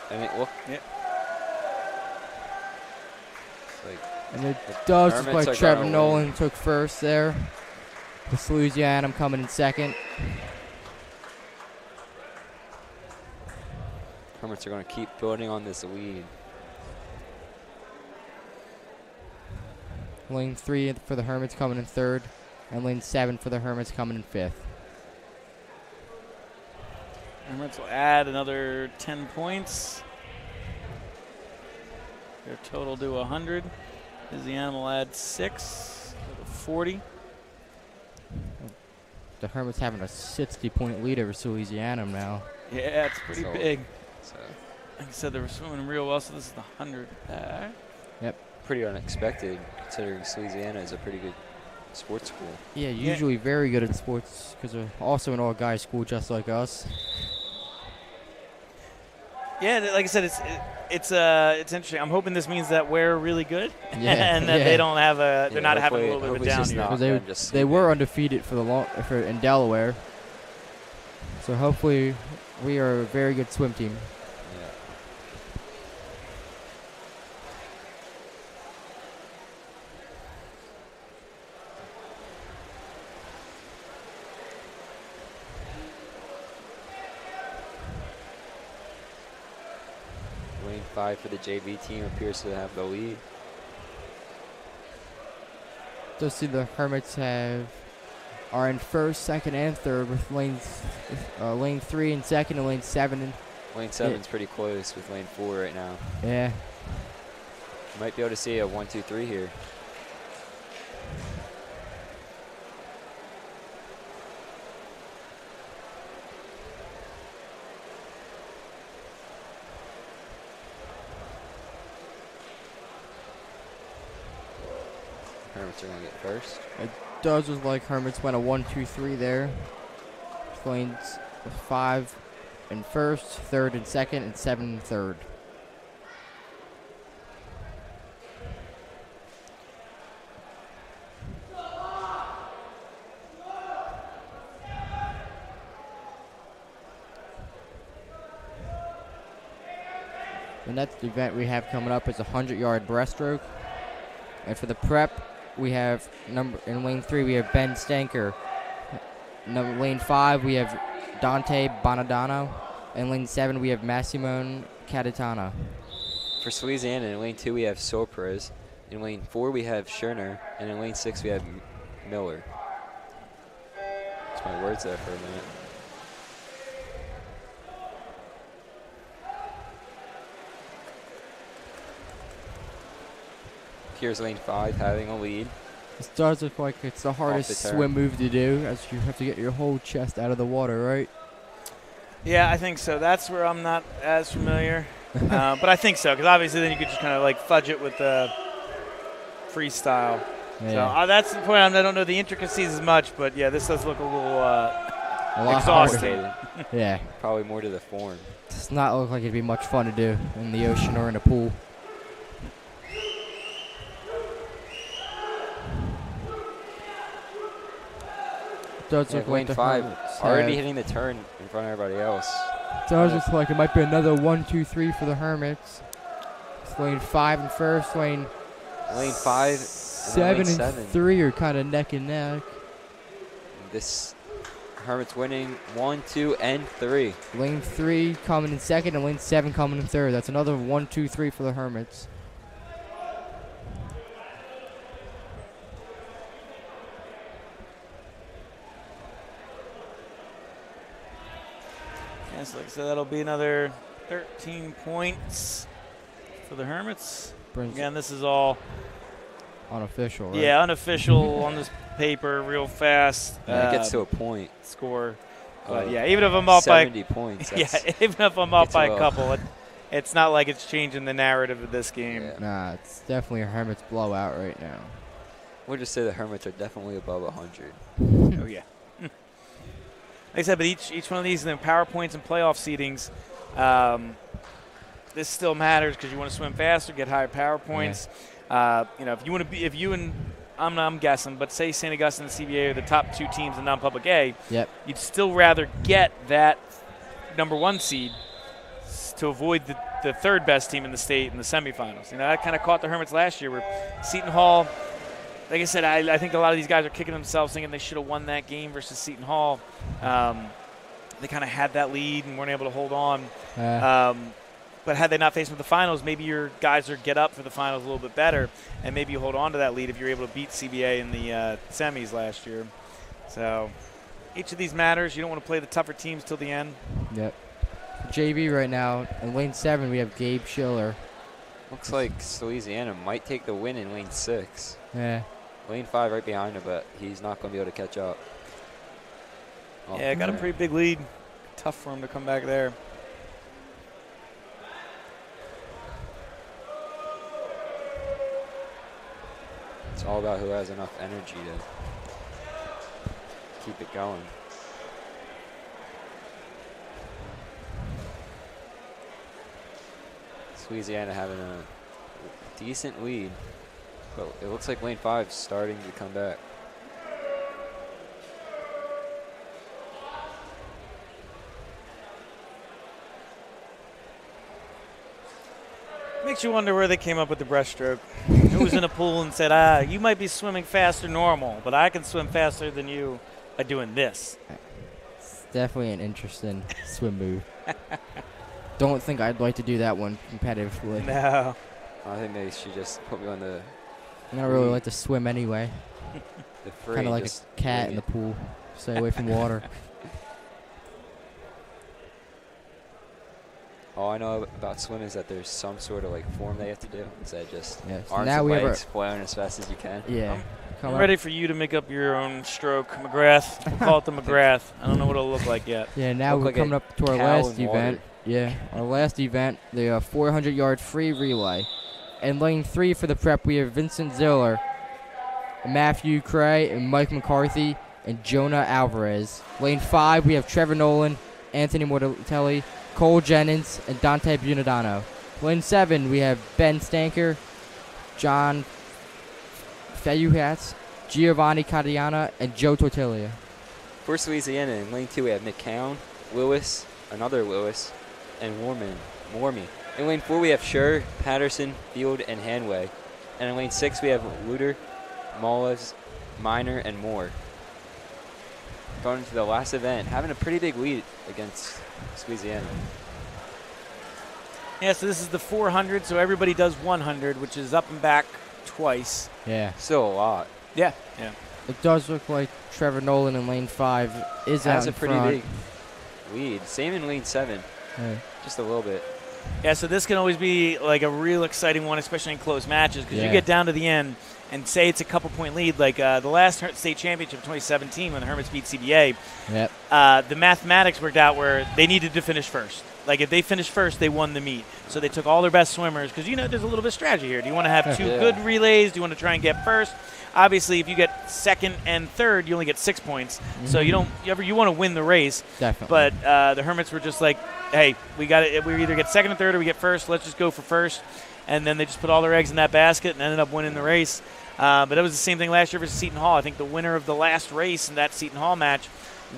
I mean, well, yeah. And it does look Hermits like are Trevor gonna Nolan win. took first there. With Salesianum coming in second. Hermits are going to keep building on this lead. Lane 3 for the Hermits coming in third. And lane 7 for the Hermits coming in fifth. Hermits will add another 10 points. Their total to 100. Salesianum will add 6, 40. The Hermits having a 60-point lead over Salesianum now. Yeah, it's pretty So- big. So Like I said, they were swimming real well, so this is the 100. pretty unexpected considering Salesiana is a pretty good sports school. Yeah, usually very good at sports because they're also an all-guys school just like us. Yeah, like I said, it's interesting. I'm hoping this means that we're really good, Yeah, and that yeah. they don't have they're Yeah, not having a little hopefully bit of a it's down just year. not. Because Just they were sleeping. undefeated in Delaware. So hopefully we are a very good swim team. Yeah. Lane 5 for the JV team appears to have the lead. So see the Hermits are in first, second, and third with lane 3 in second and lane 7 in. Lane 7's pretty close with lane 4 right now. Yeah. Might be able to see a 1-2-3 here. Hermits are going to get first. It does look like Hermits went a 1-2-3 there. Lanes 5 in first, third in second, and 7 in third. The next event we have coming up is a 100-yard breaststroke. And for the prep, we have in lane 3 we have Ben Stanker. Lane 5 we have Dante Bonadano. In lane 7 we have Massimone Catitana. For Salesiana, in lane 2 we have Sorprez. In lane 4 we have Scherner. And in lane 6 we have Miller. That's my words there for a minute. Here's lane 5 having a lead. This does look like it's the hardest swim move to do, as you have to get your whole chest out of the water, right? Yeah, I think so. That's where I'm not as familiar. But I think so, because obviously then you could just kind of like fudge it with the freestyle. Yeah. So that's the point. I don't know the intricacies as much, but yeah, this does look a little exhausting. Yeah. Probably more to the form. Does not look like it'd be much fun to do in the ocean or in a pool. Does look like lane 5 already hitting the turn in front of everybody else. Does look like it might be another 1, 2, 3 for the Hermits. It's lane 5 and first, lane 5, 7 and 3 are kind of neck and neck. This Hermits winning 1, 2, and 3. Lane 3 coming in second, and lane 7 coming in third. That's another 1, 2, 3 for the Hermits. Yes, like I said, that'll be another 13 points for the Hermits. Again, this is all unofficial, right? Yeah, unofficial on this paper, real fast. It gets to a point. Score. But yeah, even if I'm up by 70 points. Yeah, even if I'm up by a couple, it's not like it's changing the narrative of this game. Yeah. Nah, it's definitely a Hermits blowout right now. We'll just say the Hermits are definitely above 100. Oh, yeah. Like I said, but each one of these, in the power points and playoff seedings, this still matters because you want to swim faster, get higher power points. Yeah. If you want to be, if you and I'm guessing, but say St. Augustine and CBA are the top 2 teams in non-public A, yep, you'd still rather get that number 1 seed to avoid the third best team in the state in the semifinals. That kind of caught the Hermits last year, where Seton Hall. Like I said, I think a lot of these guys are kicking themselves thinking they should have won that game versus Seton Hall. They kind of had that lead and weren't able to hold on. But had they not faced with the finals, maybe your guys are get up for the finals a little bit better, and maybe you hold on to that lead if you're able to beat CBA in the semis last year. So each of these matters. You don't want to play the tougher teams till the end. Yep. JV right now, in lane 7, we have Gabe Schiller. Looks like Salesianum might take the win in lane 6. Yeah. Lane 5 right behind him, but he's not going to be able to catch up. Oh. Yeah, got a pretty big lead. Tough for him to come back there. It's all about who has enough energy to keep it going. Louisiana having a decent lead, but it looks like lane 5's starting to come back. Makes you wonder where they came up with the breaststroke. Who was in a pool and said, you might be swimming faster normal, but I can swim faster than you by doing this. It's definitely an interesting swim move. Don't think I'd like to do that one competitively. No. I think they should just put me on the... I don't really like to swim anyway. Kind of like a cat in the pool. Stay away from water. All I know about swimming is that there's some sort of like form they have to do. Instead of just arms now and we legs flowing as fast as you can. Yeah. I'm ready for you to make up your own stroke, McGrath. We'll call it the McGrath. I don't know what it'll look like yet. Yeah, now we're coming up to our last event. Yeah, our last event, the 400-yard free relay. In lane 3 for the prep, we have Vincent Ziller, Matthew Cray, and Mike McCarthy, and Jonah Alvarez. Lane 5, we have Trevor Nolan, Anthony Mortelli, Cole Jennings, and Dante Bunadano. Lane 7, we have Ben Stanker, John Fayuhats, Giovanni Cadiana, and Joe Tortilla. For Louisiana, in lane 2, we have McCown, Lewis, another Lewis, and Wormy. In lane 4, we have Schur, Patterson, Field, and Hanway. And in lane 6, we have Luder, Mollers, Miner, and Moore. Going into the last event, having a pretty big lead against Louisiana. Yeah, so this is the 400, so everybody does 100, which is up and back twice. Yeah. Still a lot. Yeah. It does look like Trevor Nolan in lane 5 is out in front. That's a pretty big lead. Same in lane 7. Yeah. Just a little bit. Yeah, so this can always be like a real exciting one, especially in close matches, because you get down to the end, and say it's a couple-point lead, like the last state championship, 2017, when the Hermits beat CBA. Yep. The mathematics worked out where they needed to finish first. Like, if they finished first, they won the meet. So they took all their best swimmers because, there's a little bit of strategy here. Do you want to have two good relays? Do you want to try and get first? Obviously, if you get second and third, you only get 6 points. Mm-hmm. So you want to win the race. Definitely. But the Hermits were just like, hey, we either get second or third or we get first. Let's just go for first. And then they just put all their eggs in that basket and ended up winning the race. But that was the same thing last year versus Seton Hall. I think the winner of the last race in that Seton Hall match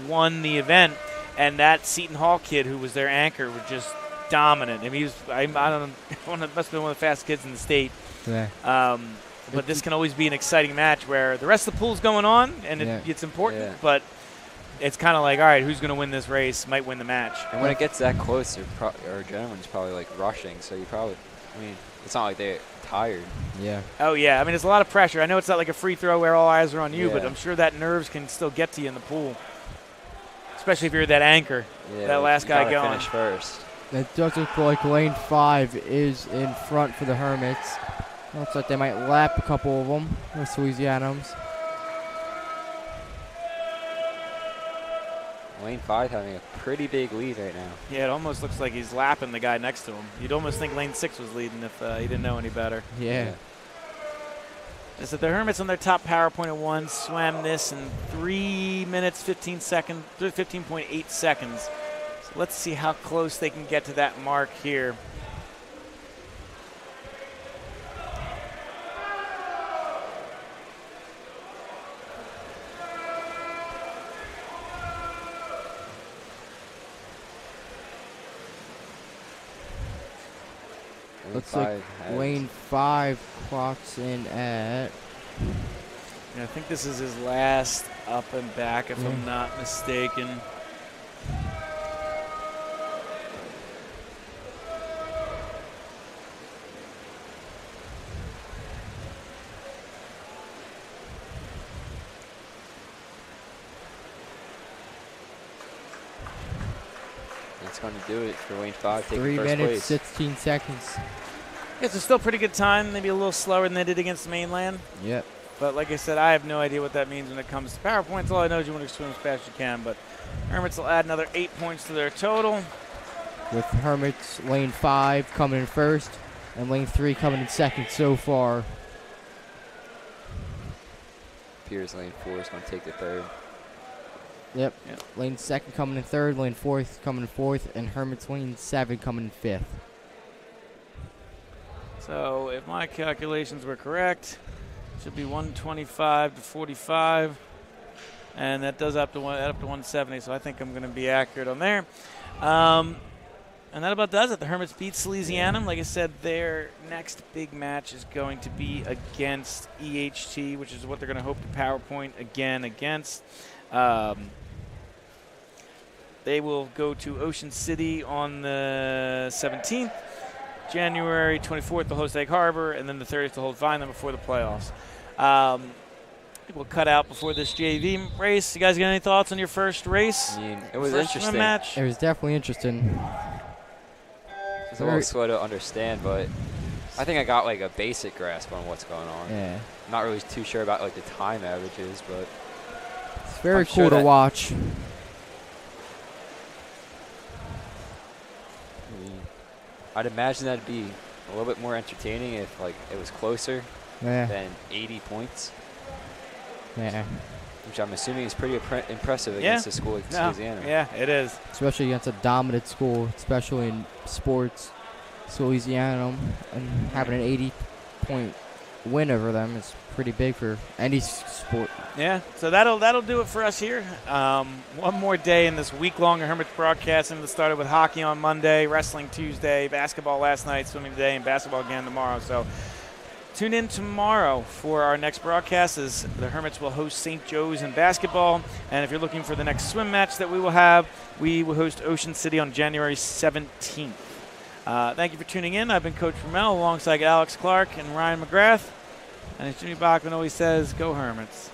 won the event. And that Seton Hall kid who was their anchor was just dominant. I mean, I don't know, must have been one of the fastest kids in the state. Yeah. But this can always be an exciting match where the rest of the pool's going on, and it's important. Yeah. But it's kind of like, all right, who's going to win this race might win the match. And when it gets that close, our adrenaline's probably like rushing. So it's not like they're tired. Yeah. Oh, yeah. I mean, it's a lot of pressure. I know it's not like a free throw where all eyes are on you, but I'm sure that nerves can still get to you in the pool. Especially if you're that anchor, that last guy going. Finish first. It does look like lane 5 is in front for the Hermits. Looks like they might lap a couple of them with Salesianums. Lane 5 having a pretty big lead right now. Yeah, it almost looks like he's lapping the guy next to him. You'd almost think lane 6 was leading if he didn't know any better. Yeah. So the Hermits on their top power point at 1 swam this in 3 minutes, 15.8 seconds. So let's see how close they can get to that mark here. Looks like lane 5 clocks in at... I think this is his last up and back, if I'm not mistaken. That's going to do it for lane 5. 3 minutes, 16 seconds. It's still pretty good time, maybe a little slower than they did against Mainland. Yep. But like I said, I have no idea what that means when it comes to power points. All I know is you want to swim as fast as you can. But Hermits will add another 8 points to their total. With Hermits lane 5 coming in first and lane 3 coming in second so far. Appears lane 4 is going to take the third. Yep. Lane 2nd coming in third, lane 4th coming in 4th, and Hermits lane 7 coming in 5th. So if my calculations were correct, it should be 125 to 45, and that does up to 170. So I think I'm going to be accurate on there. And that about does it. The Hermits beat Salesianum. Like I said, their next big match is going to be against EHT, which is what they're going to hope to PowerPoint again against. They will go to Ocean City on the 17th. January 24th, they'll host Egg Harbor, and then the 30th, they'll hold Vineland before the playoffs. I think we'll cut out before this JV race. You guys got any thoughts on your first race? I mean, it was interesting. Match? It was definitely interesting. It's a little slow to understand, but I think I got like a basic grasp on what's going on. Yeah. I'm not really too sure about like the time averages, but it's very cool to watch. I'd imagine that'd be a little bit more entertaining if like it was closer than 80 points. Yeah. Which I'm assuming is pretty impressive against a school like Salesianum. Yeah, it is. Especially against a dominant school, especially in sports. Salesianum, and having an 80-point win over them is pretty big for any sport. Yeah, so that'll do it for us here. One more day in this week-long Hermits broadcasting that started with hockey on Monday, wrestling Tuesday, basketball last night, swimming today, and basketball again tomorrow. So tune in tomorrow for our next broadcast as the Hermits will host St. Joe's in basketball. And if you're looking for the next swim match that we will host Ocean City on January 17th. Thank you for tuning in. I've been Coach Ramel alongside Alex Clark and Ryan McGrath. And as Jimmy Bachman always says, go Hermits.